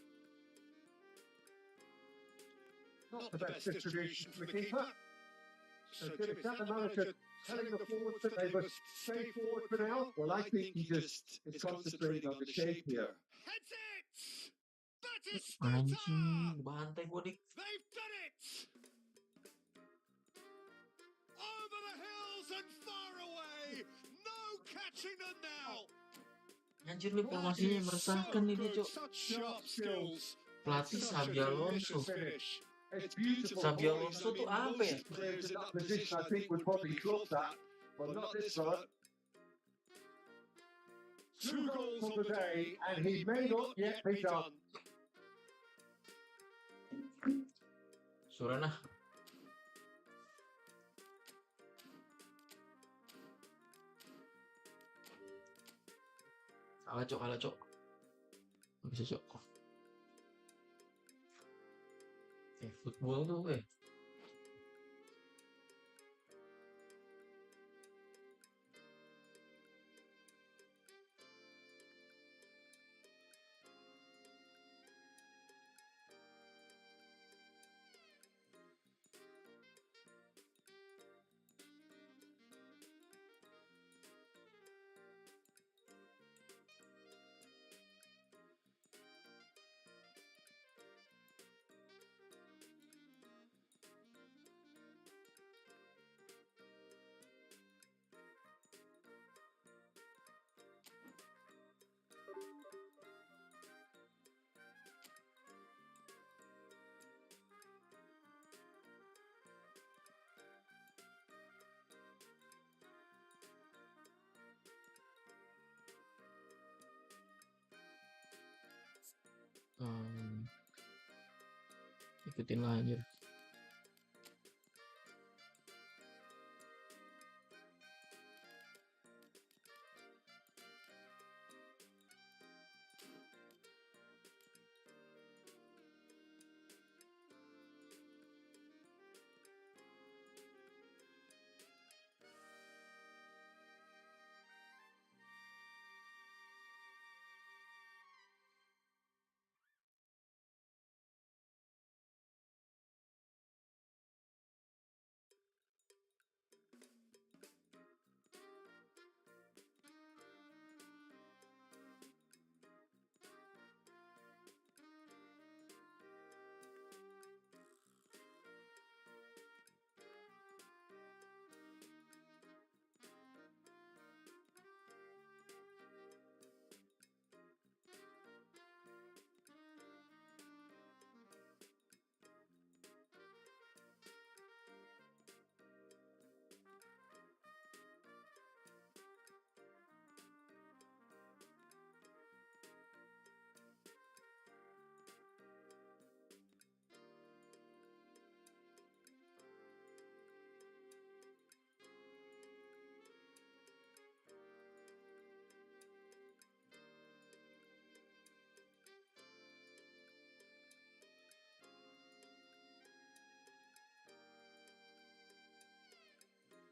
Not the best distribution from the keeper. So Jim, is that the manager telling the forwards that they must stay forward for now? Well, I think he just is concentrating on the shape here. Heads it! Batista! Anjing, bantai gue dik. They've done it! Over the hills and far away! No catching them now! Anjir nih formasinya meresahkan nih dia, Cok. Such sharp skills. Pelatih Such a Xabi Alonso. delicious finish. It's beautiful. Xabi Alonso tuh apa ya? Most players in that position, I think, would probably drop that, but not this fella. 2 goals on the day, and he may not yet be done. Surana. Kalah cok. Gak bisa cok. Football tuh ikutin lah anjir.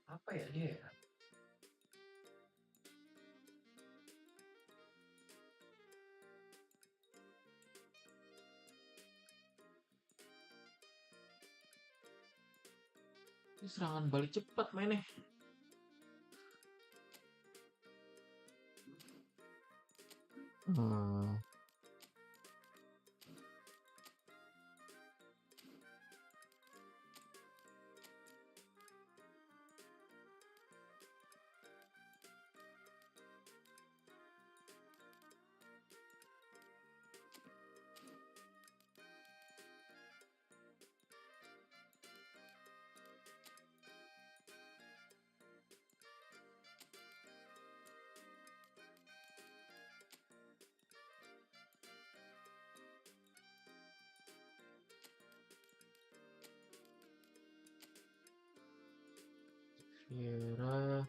Apa ya dia ya? Ini serangan balik cepat mainnya. Hmm. Kira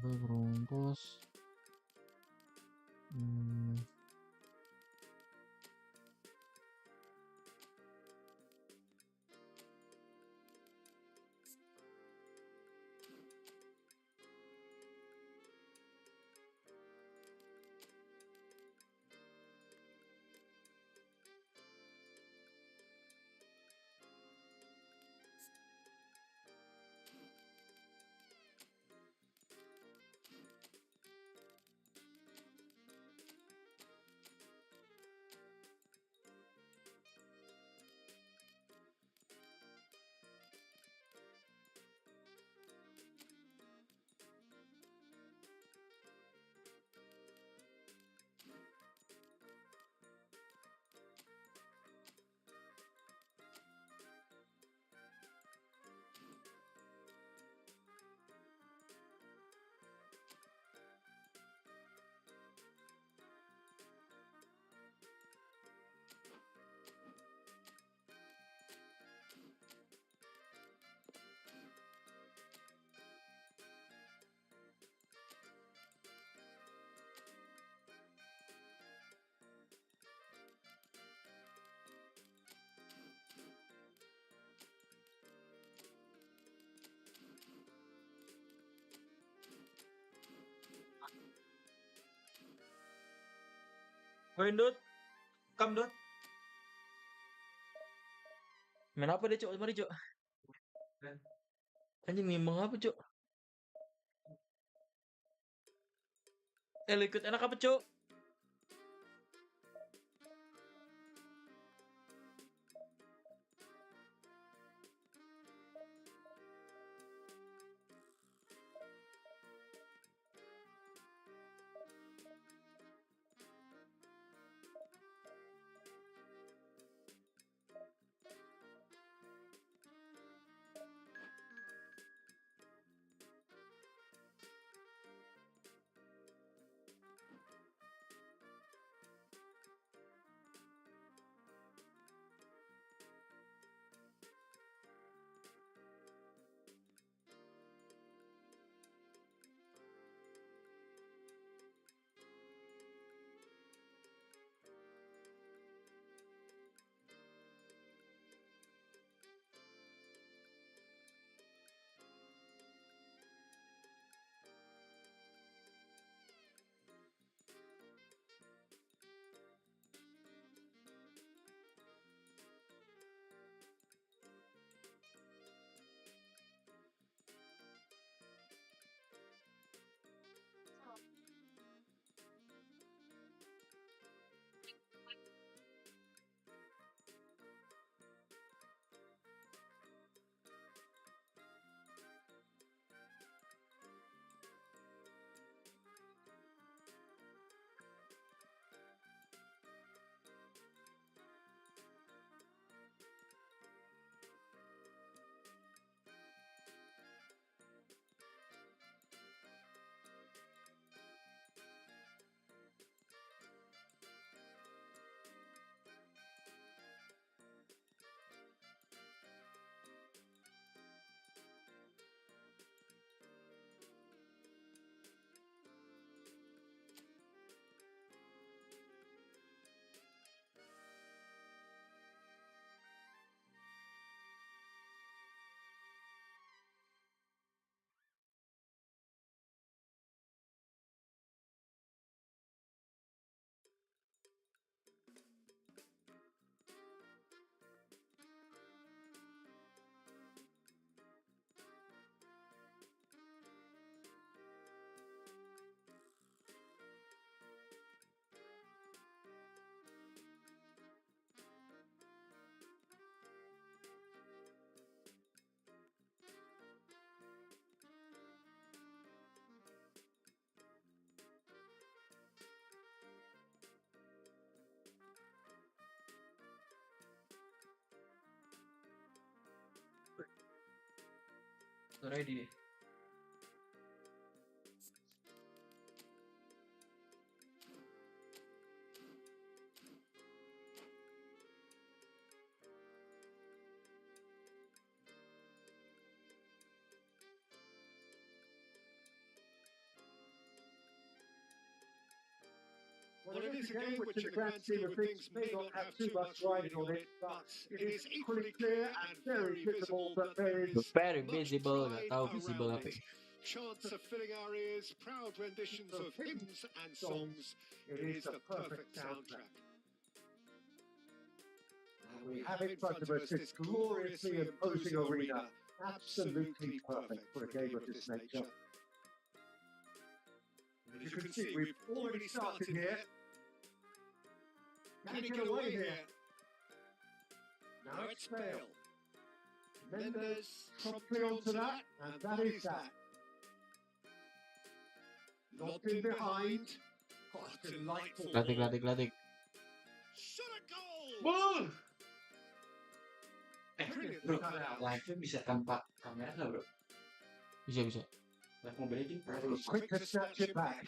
Broncos. Woi Dut, kam Dut. Main apa deh Cuk? Mari Cuk. Anjing nimbang apa Cuk? Lu ikut enak apa Cuk? Ready deh. Well, it is a game which, in the grand scheme of things, may not have too much riding on it, but it is equally clear and very visible that there is Very much visible, pride nggak tahu visible around apa. it. Chants are filling our ears, proud renditions of hymns and songs. It is the perfect soundtrack. And we have in front of us this gloriously imposing arena, absolutely perfect for a game of this nature. As you can see, we've already started here. Can he get away here? Now it's fail. Then there's promptly onto that, and that is that. Lobbed in behind. What a delightful Latih, ball. latih, latih. Shot a goal! Ball. Brilliant Bro, cut out. live bisa tanpa kamera nggak bro? Bisa, bisa. Live mobile ini Quick to snatch it back.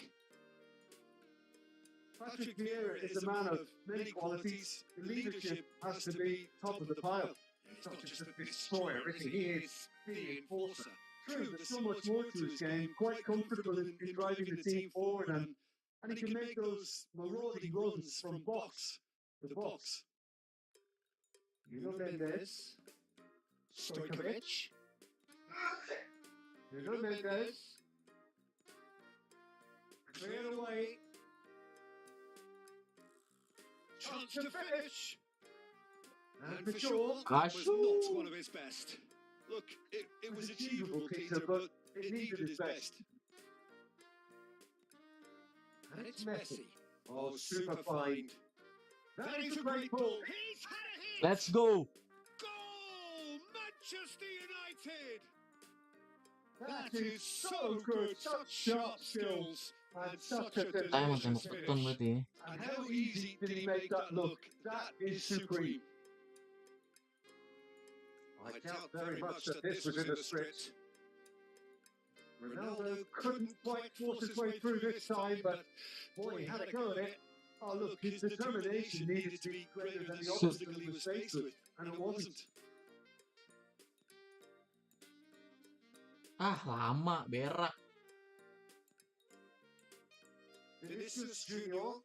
Patrick Vieira is a man of many qualities. Leadership has to be top of the pile. He's not just a destroyer, is he? He is the enforcer. True, there's so much more to his game. Quite comfortable in driving the team forward, and he can make those marauding runs from box to box. Nuno Mendes, Stojkovic, Nuno Mendes, cleared away. Chance to finish. And for sure, that was not one of his best. Look, it was achievable, Peter, but it needed his best. And it's Messi. Oh, super fine. That is a great ball. He's had a hit! Let's go. Goal! Manchester United! That is so good. Such sharp skills. And such a Tembak, delicious tembak beton finish. berarti ya. And how easy did he make that look? That is supreme. I doubt very much that this was in the script. Ronaldo couldn't quite force his way through this time, but boy, he had a go at it. Oh, look, his determination needed to be greater than the obstacle he was faced with, and it wasn't. Ah, lama, berak. Vinicius Junior.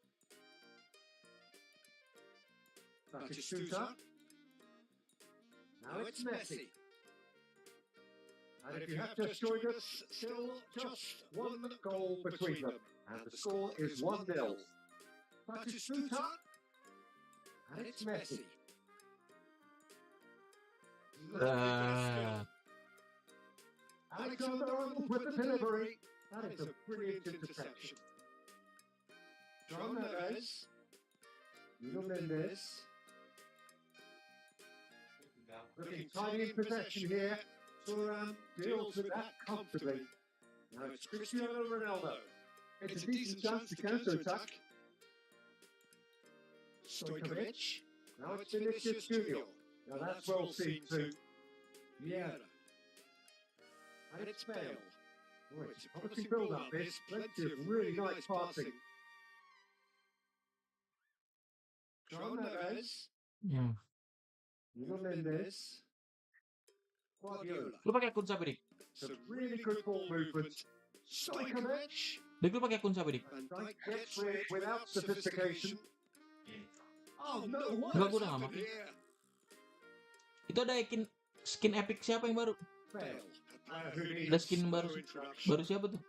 Batistuta. Now it's Messi. And if you have just joined us, still just one goal between them. And the score is 1-0. Batistuta. And it's Messi. Ah, Alexander-Arnold with the delivery. That is a brilliant interception. João Neves. Nuno Mendes. Looking tidy in possession here. Thuram deals with that comfortably. Now it's Cristiano Ronaldo. It's a decent chance to counter-attack. Stojkovic. Now it's Vinicius Junior. Now that's well seen too. Vieira. And it's Bale. Oh, it's a promising build-up this. Plenty of really nice passing. João Neves. ya. Nuno Mendes. Guardiola. Lu pakai akun siapa, Dik? Some really good ball movement. Stojkovic. Dik, lu pakai akun siapa, Dik? And Dijk gets rid it without sophistication. Oh no, what Enggak, has gua udah nggak happened pakai. here? Itu ada skin epic siapa yang baru? Fail. Who Ada needs skin no baru introduction. baru siapa tuh?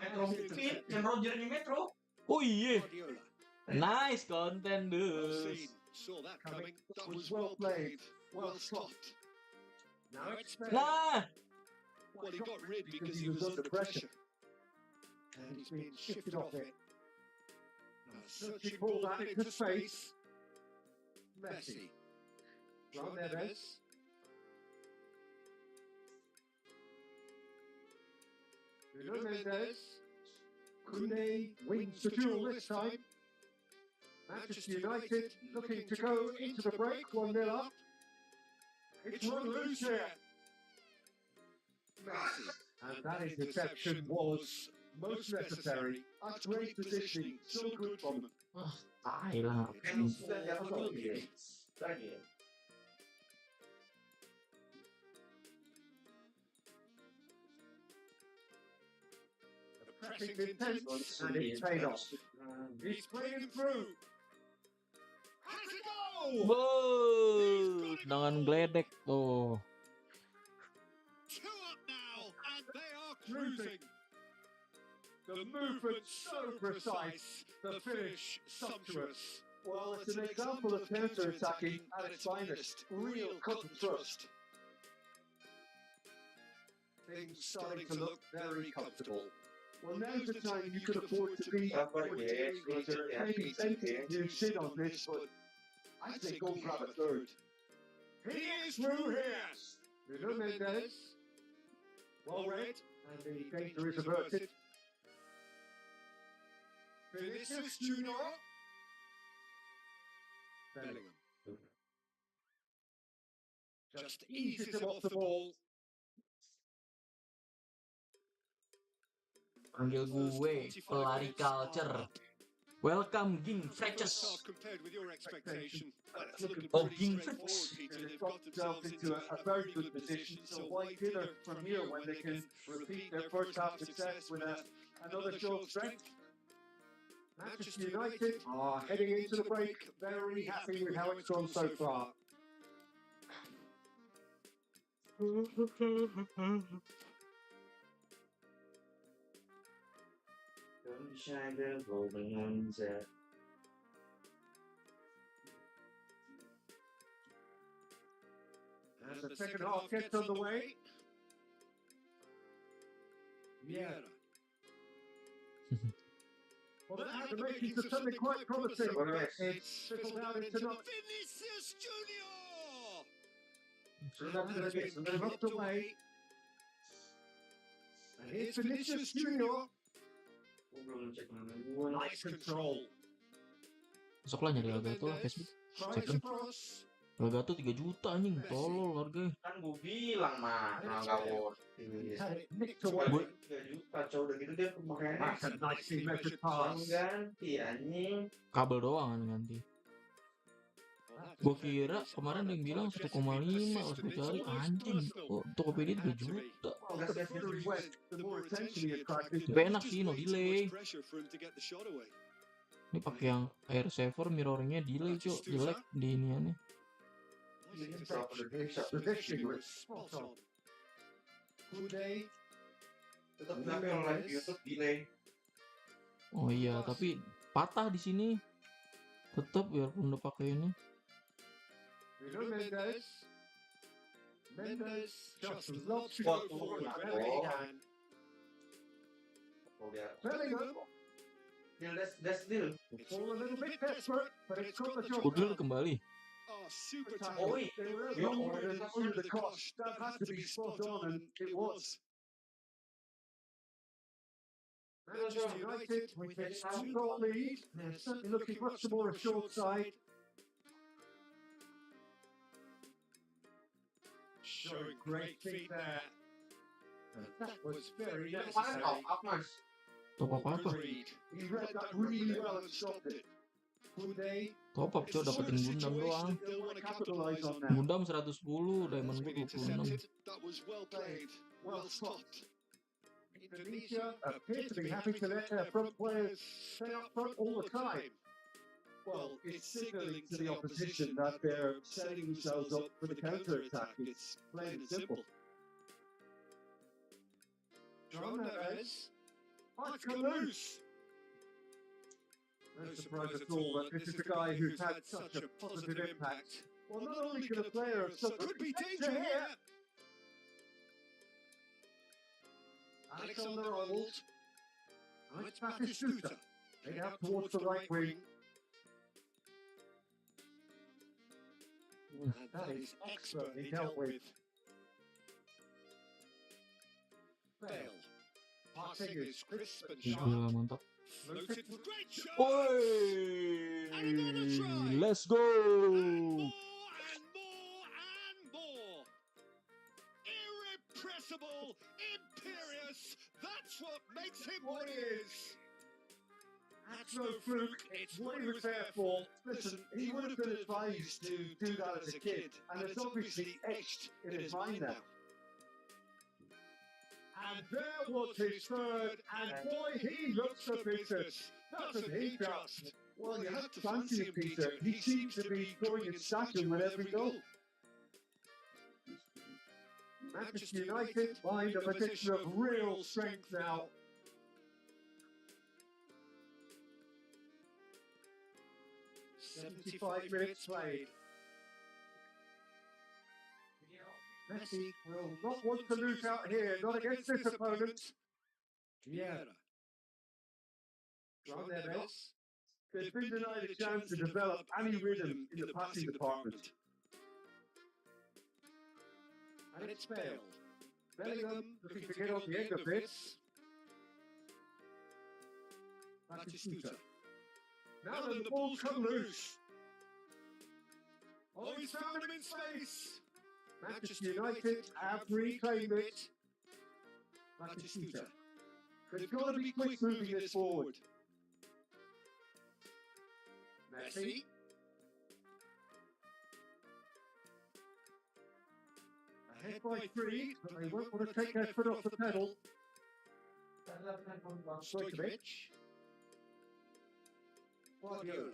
Metro Fit dan Roger di Metro. Oh iya. Guardiola. Nice content, Well dus. seen. Saw that coming. That was well played. Well stopped. Now it's Bale. Nah, Well, he got rid because he was under pressure. And he's been shifted off it. Now searching ball that into space. Messi. João Neves. Nuno Mendes. Koundé wins the duel this time. Manchester United looking to go into the break 1-0 up. It's run loose here. messy, and that interception was most necessary. That's great positioning, so good from them. Ah, tai lah. It's Sudah di atas for dulu, goal ya. kick. Lagi ya. The pressing's intense, and it's paid off. He's playing through. Has a goal! Wow, tendangan geledek tuh. 2 up now, and they are cruising. The movement's so precise, the finish sumptuous. Well, it's an example of counter-attacking at its finest. Real cut and thrust. Things starting to look very comfortable. Well, now's the time you could afford to be maybe tempted to sit on this, but I'd say go grab a third. He is through here. Nuno Mendes. Well read, and the danger is averted. Vinicius Junior. Bellingham. Just eases him off the ball. Panggil gue pelari culture. Welcome Ging Fretches. Compared with your expectation. That's looking Oh, pretty King straightforward, Fritz. Peter. And They've they've got themselves into a very good position, so why dither from here when they can repeat their first half success with another show of strength? Manchester United are heading into the break, very happy with how it's gone so far. As the second half gets underway, Vieira. Well, that had the makings of something quite promising. It's fizzled out into not. Vinicius Junior. That has been knocked away. And here's Vinicius Junior. Nice control. Besok lah nyari Lagato lah Facebook. Tries Second. across. Lagato 3 juta anjing, tolol harganya. Kan gue bilang mah, nggak worth it. Had it nicked away. 3 juta, cow udah gitu dia pemakaian. That's a nicely measured pass. Ganti anjing. Kabel doang kan ganti. Gue kira kemarin ada yang bilang 1,5, pas gue cari anjing. Oh, Tokopedia 3 juta. Well, the further he went, the more attention he attracted. Tapi enak sih, no delay. Ini pakai yang air saver, mirrornya delay cok, jelek di iniannya. Positioning was spot on. Kude. Tetap tapi yang live YouTube delay. Oh iya, tapi patah di sini. Tetap biarpun udah pakai ini. Nuno Mendes. Mendes just loves to go forward whenever he can. Oh dia. Bellingham. Deal, that's deal. It's all a little bit desperate, but it's got the job Kudel done. kembali. Super Oh, wait. they were Yeah, under the cosh. That had to be spot on, and it was. Manchester United with its 2-goal lead. They're certainly looking much more assured side. Showing great feet there. And that was very necessary. Up mas. Top apa? Agreed. He read that really well and stopped it. Kude. Top up cok, dapetin Gundam doang. Capitalize on that. Gundam 110, Diamond gue 26. That was well played, well stopped. Indonesia appear to be happy to let their front players stay up front all the time. Well, it's signalling to the opposition that they're setting themselves up for the counter-attack. It's plain and simple. John Neves. It's come loose. No surprise at all that this is the guy who's had such a positive impact. Well, not only can a player of such Could be danger here. Alexander Arnold. Now it's Batistuta. Laid out towards the right wing. And that is expertly dealt with. Bale. Passing is crisp and sharp. Gila mantap. Floated with great shot. Oi, let's go. And more and more and more. invincible, imperious. That's what makes him what he is. That's no fluke. It's what he was there for. Listen, he would have been advised to do that as a kid, and it's obviously etched in his mind now. And there was his third, and boy, he looks the business, doesn't he just? Well, you have to fancy him, Peter. He seems to be growing in stature with every goal. Manchester United find a position of real strength now. "75 minutes played. Messi will not want to lose out here, not against this opponent. Vieira. Trying their best. They've been denied a chance to develop any rhythm in the passing department. And it's failed. Bellingham looking to get on the end of this. Lanjutkan. Now then, the ball's come loose. Oh, he's found him in space. Manchester United have reclaimed it. Lanjutkan. They've got to be quick moving this forward. Messi. Ahead by 3, but they won't want to take their foot off the pedal. Stojkovic. Guardiola.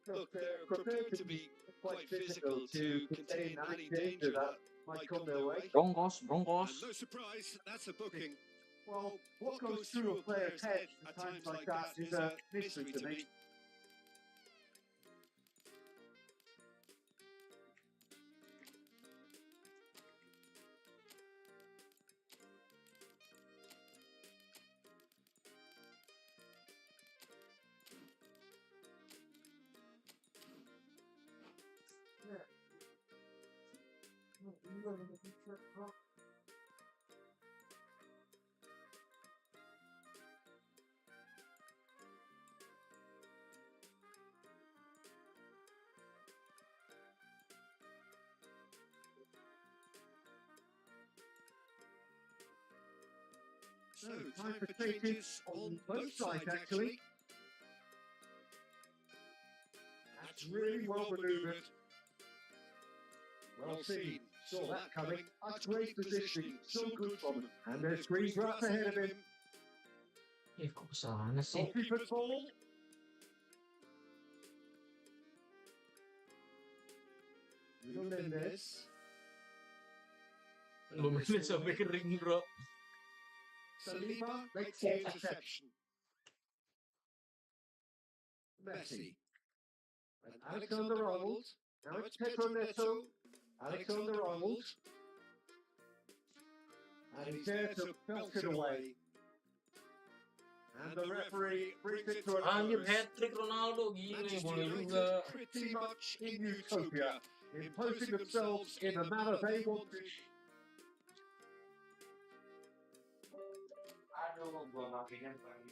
Look, they're prepared to be quite physical to contain any danger that might come their way. Broncos. And no surprise, that's a booking. Well, what goes through a player's head at times like that is a mystery to me. So, time for changes on both sides, actually. That's really well manoeuvred. Well seen. Saw that coming. That's great positioning. So good from him. And there's Green Grass ahead of him. Kok kesana sih? Goalkeeper's ball. Mendes. Lu Mendes sampai kering, bro. Saliba makes the interception. Messi. And Alexander-Arnold. Now it's Pedro Neto. Alexander-Arnold. And he's there to belt it away. And the referee brings it to a Anjir, close. hat-trick Ronaldo, gini Manchester boleh United juga. Pretty much in utopia, imposing themselves in the manner they want to. Aduh, gua makinnya bang.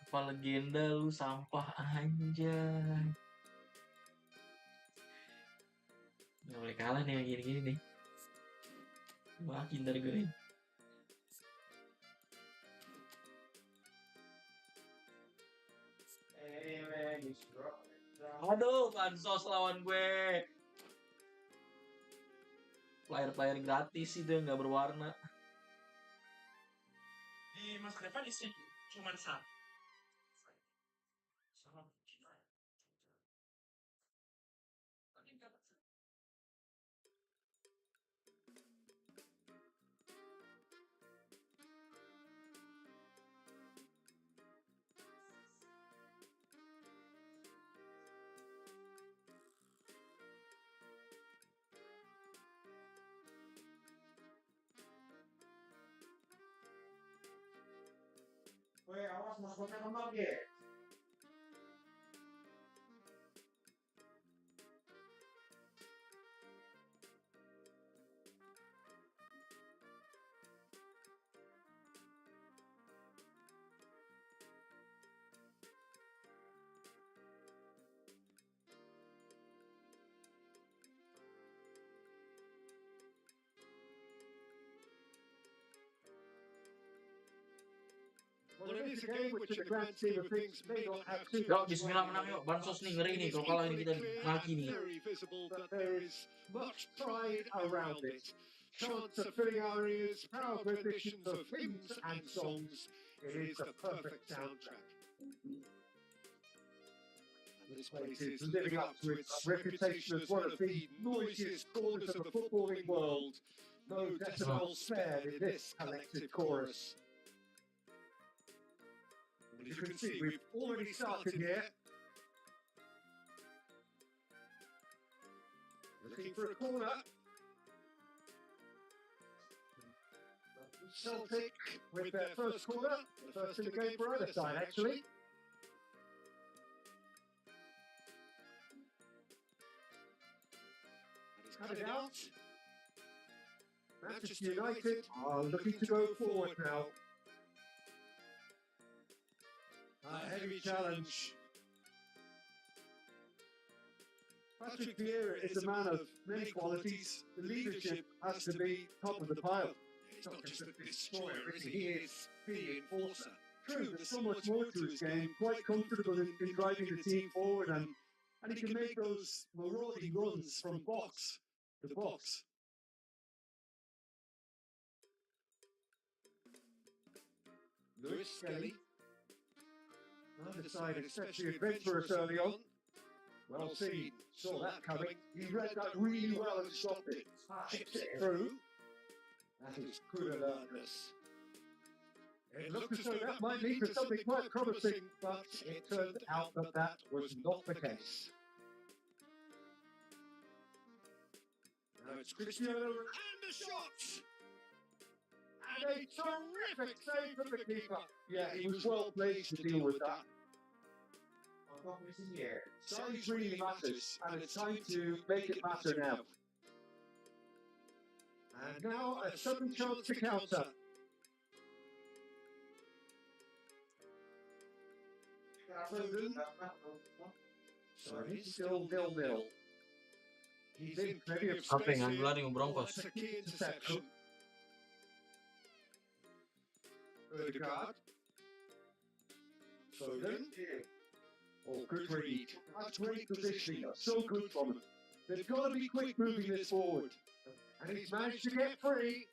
Apa legenda lu sampah anjay. Nggak boleh kalah nih yang gini-gini nih. Makin dari gue. Aduh, bansos lawan gue. Player-player gratis itu yang nggak berwarna. Di masa depan isi cuma satu. Sama kita. Weh, awas masuknya kembang ya. Well, it is a game which in the grand scheme of things may not have too Yuk, much bismillah riding menang on yuk. it, Bansos nih but ngeri it nih. is Kalau kalah ini kita equally clear maki and nih. very visible that there is much pride around it. Chants of filling our ears, proud renditions of hymns and songs. It is the perfect soundtrack. And this place is living up to its reputation as one of the noisiest corners of the footballing world. No decibel spared in this collective chorus. As you can see, we've already started here. Looking for a corner. Celtic with their first corner, the first in the game for either side actually. And he's cut it out. Manchester United are looking to go forward now. A heavy challenge. Patrick Vieira is a man of many qualities. The leadership has to be top of the pile. He's not just a destroyer, is he? He is the enforcer. True, there's so much more to his game. Quite comfortable in driving the team forward, and he can make those marauding runs from box to box. Lewis Skelly. Neither side especially adventurous early on. Well seen, saw that coming. He read that really well and stopped it. Chips it through. That is good alertness. It looked as though that might lead to something quite promising, but it turned out that that was not the case. Now it's Cristiano and a shot! And a terrific save from the keeper. Yeah, he was well placed to deal with that. Size really matters, and it's time to make it matter now. And now a sudden chance to counter. Foden. Sorry, still 0-0. He's in plenty of Apa space yang here. ngeluarin Oh, Broncos? that's a key interception. Odegaard. Foden. Oh, good read. That's great positioning. So good from him. They've got to be quick moving this forward. And he's managed to get free.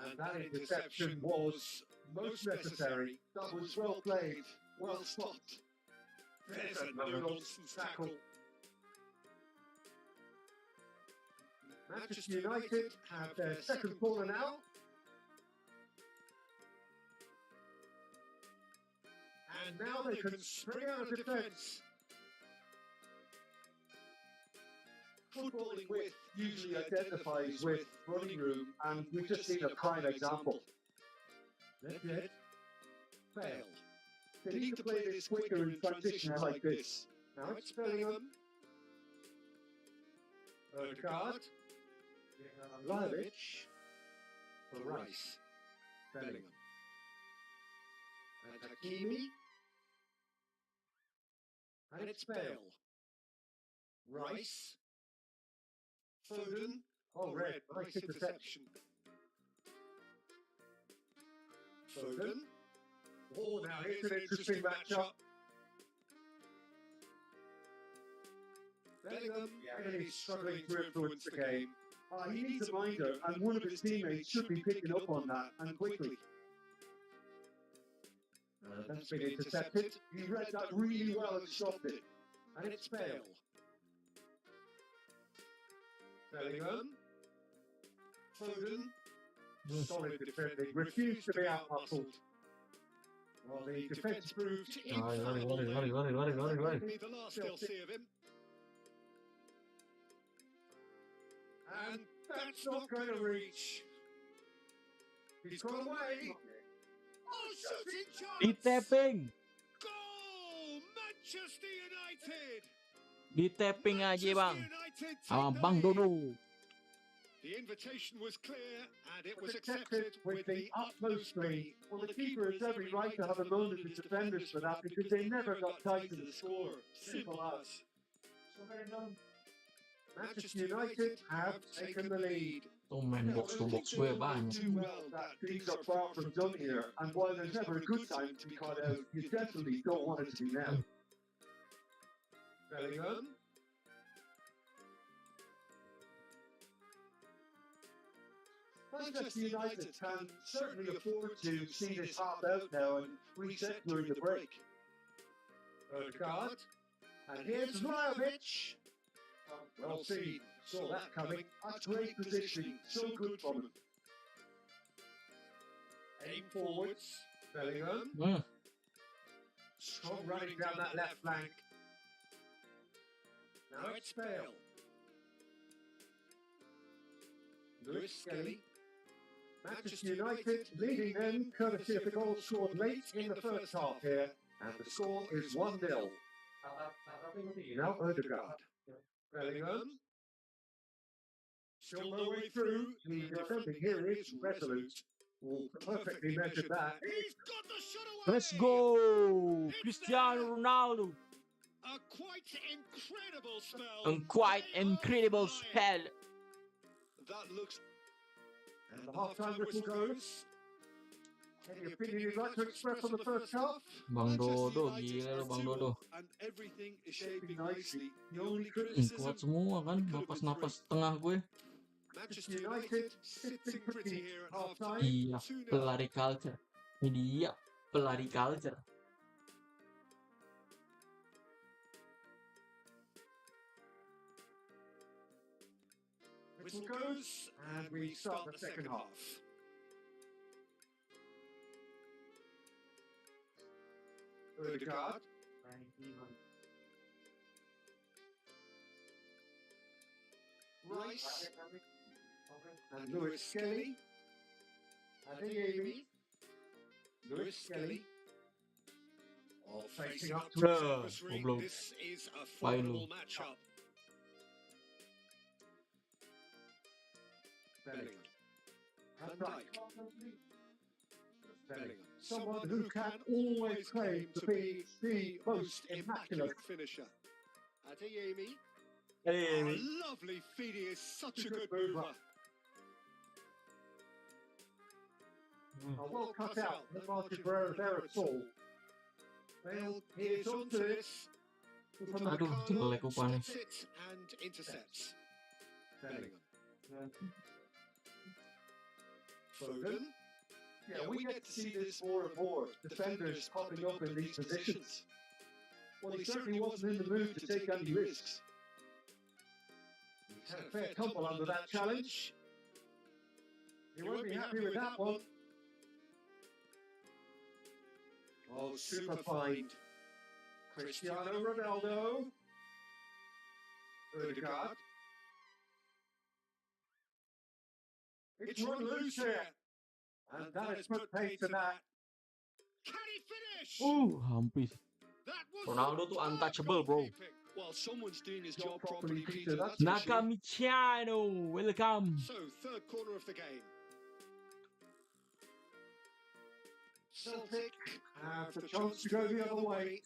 And that interception was most necessary. That was well played, well stopped. There's a no-nonsense tackle. Manchester United have their second corner now. And now they can spring out of defence. Footballing width usually identifies with running room, and we've just seen a prime example. Left, fail. They need to play this quicker in transitions like this. Now it's Bellingham. Odegaard. Vlahovic. For Rice. Bellingham. And Hakimi. And it's Bale. Rice. Foden. Oh, red. Nice interception. Foden. Oh, now here's an interesting matchup. Bellingham really struggling to influence the game. He needs a minder, and one of his teammates should be picking up on that, and quickly. That's been intercepted. He read that really well and stopped it. And it's failed. Bellingham. Foden. Solid defending. Refused to be out-muscled. Well, the defence proved infallible. Lari. Be the last they'll see of him. And that's not going to reach. He's gone away. Oh, shooting chance! Di tapping. Goal! Manchester United! Di tapping aja bang. United Sama take Bang the lead. Dodo. The invitation was clear and it was accepted with the utmost glee. Well, the keeper has every right to have a moan at his defenders for that because they never got tight to the score. Simple as. So very long. Manchester United have taken the lead. Tuh main box to box gue banyak. Too well that things are far from done here, and while there's never a good time to be caught out, you definitely don't want it to be now. Bellingham. Manchester United can certainly afford to see this half out now and reset during the break. Odegaard. And here's Vlahovic. Well seen. Saw that coming. That's great positioning. So good from him. Aim forwards. Bellingham. Strong running down that left flank. Now it's Bale. Lewis Skelly. Manchester United leading then, courtesy of the goal scored late in the first half here. And the score is 1-0. Now Odegaard. Bellingham. Still no way through. The defending here is resolute. Perfectly measured that. He's got the shot away! Let's go, Cristiano Ronaldo. A quite incredible spell. A quite incredible spell. That looks. And the half-time whistle goes. Any opinion you'd like to express on the first half? Bang Dodo, Manchester gila United lu Bang are Dodo. 2-0 and everything is shaping nicely. The only Kuat criticism. semua kan, napas-napas tengah gue. Manchester United sitting pretty here at half-time. Iya, 2-0. pelari culture. Ini dia, pelari culture. Whistle goes, and we start the second half. Odegaard. Rice. And Lewis Skelly. Adeyemi. Lewis Skelly. All facing up to his adversary. goblok. This is a Main formidable lu. matchup. Bellingham. Van Dijk. Bellingham. Someone who can always claim to be the most immaculate finisher. Adeyemi. Oh, lovely feed, he is such a good mover. Well cut out, no margin for error there at all. Bale here's onto this. From the Aduh, jelek umpannya. stops it and intercepts. Bellingham. Foden. Yeah, we get to see this more and more. Defenders popping up in these positions. Well, he certainly wasn't in the mood to take any risks. He's had a fair tumble under that challenge. He won't be happy with that one. Oh, super find. Cristiano Ronaldo. Odegaard. It's run loose here. And that has put paid to that. Can he finish? Hampir. That was Ronaldo tuh superb untouchable, bro. goalkeeping. Well, someone's doing his job properly, Peter. That's for sure. Nakamiciano, welcome. So, third quarter of the game. Celtic have the chance to go the other way.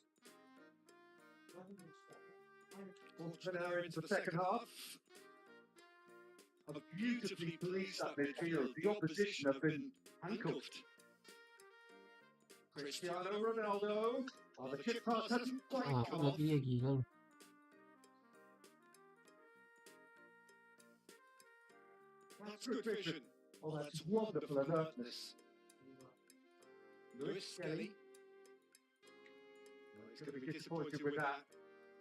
quarter of an hour into the second half. Have beautifully policed that midfield. The opposition have been handcuffed. Cristiano Ronaldo. Oh, the chip pass hasn't quite Ah, come off. lagi ya gila lu. That's good vision. Oh, that's wonderful alertness. Lewis Skelly. Oh, he's going to be disappointed with that.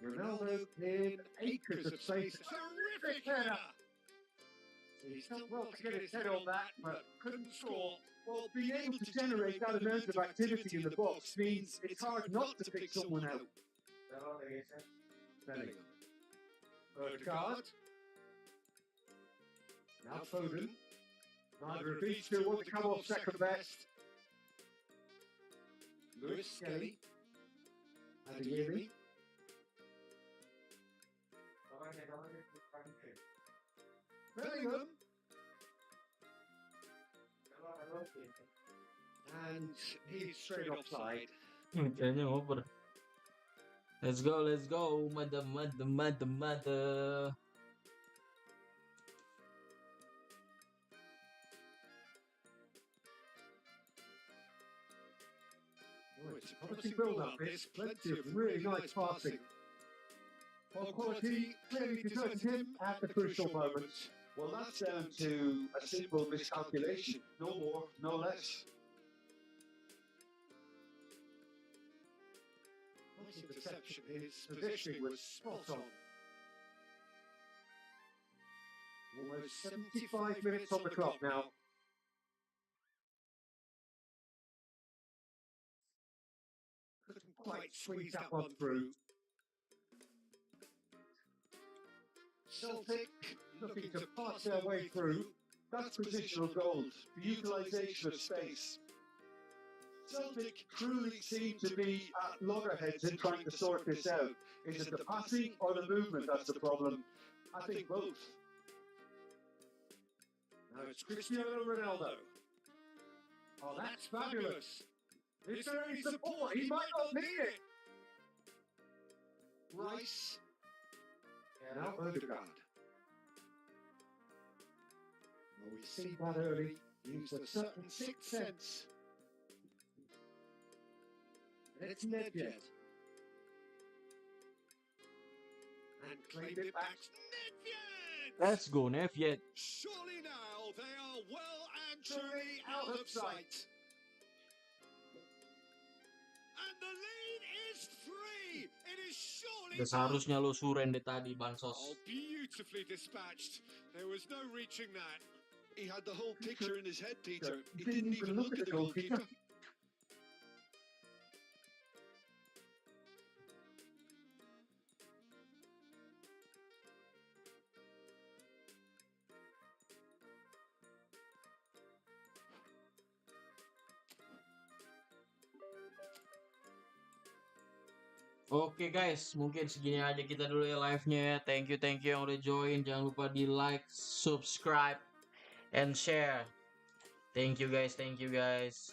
Ronaldo in acres of space. Terrific header! So he's done well to get his head on that, but couldn't score. Well, being able to generate that amount of activity in the box means it's hard not to pick someone out. Bellingham. Odegaard. Now Foden. Neither of these two want to come off second best. Lewis Skelly. Adeyemi. Bellingham. And he's straight offside. Kayaknya ngoper. Let's go, mother. Oh, it's a promising build-up. There's plenty of really nice passing. Ball quality clearly deserted him at the crucial moment. Well, that's down to a simple miscalculation. No more, no less. Nice interception. His positioning was spot on. Almost 75 minutes on the clock now. Couldn't quite squeeze that one through. Celtic looking to pass their way through. That's positional gold, the utilisation of space. Celtic truly seem to be at loggerheads in trying to sort this out. Is it the passing or the movement that's the problem? I think both. Now it's Cristiano Ronaldo. Oh, that's fabulous. Is there any support? He might not need it. Rice. Now Odegaard. Well, we see that early. Used a certain sixth sense. It's Nedved. And claimed it back. Nedved! Let's go, Nedved. Surely now they are well and truly out of sight. And the lead is 3. It is surely Udah seharusnya lo suren deh tadi, bansos. Oh, beautifully dispatched. There was no reaching that. He had the whole picture in his head, Peter. He didn't even look at the goalkeeper. Oke guys, mungkin segini aja kita dulu ya live-nya. Thank you yang udah join. Jangan lupa di like, subscribe, and share. Thank you guys.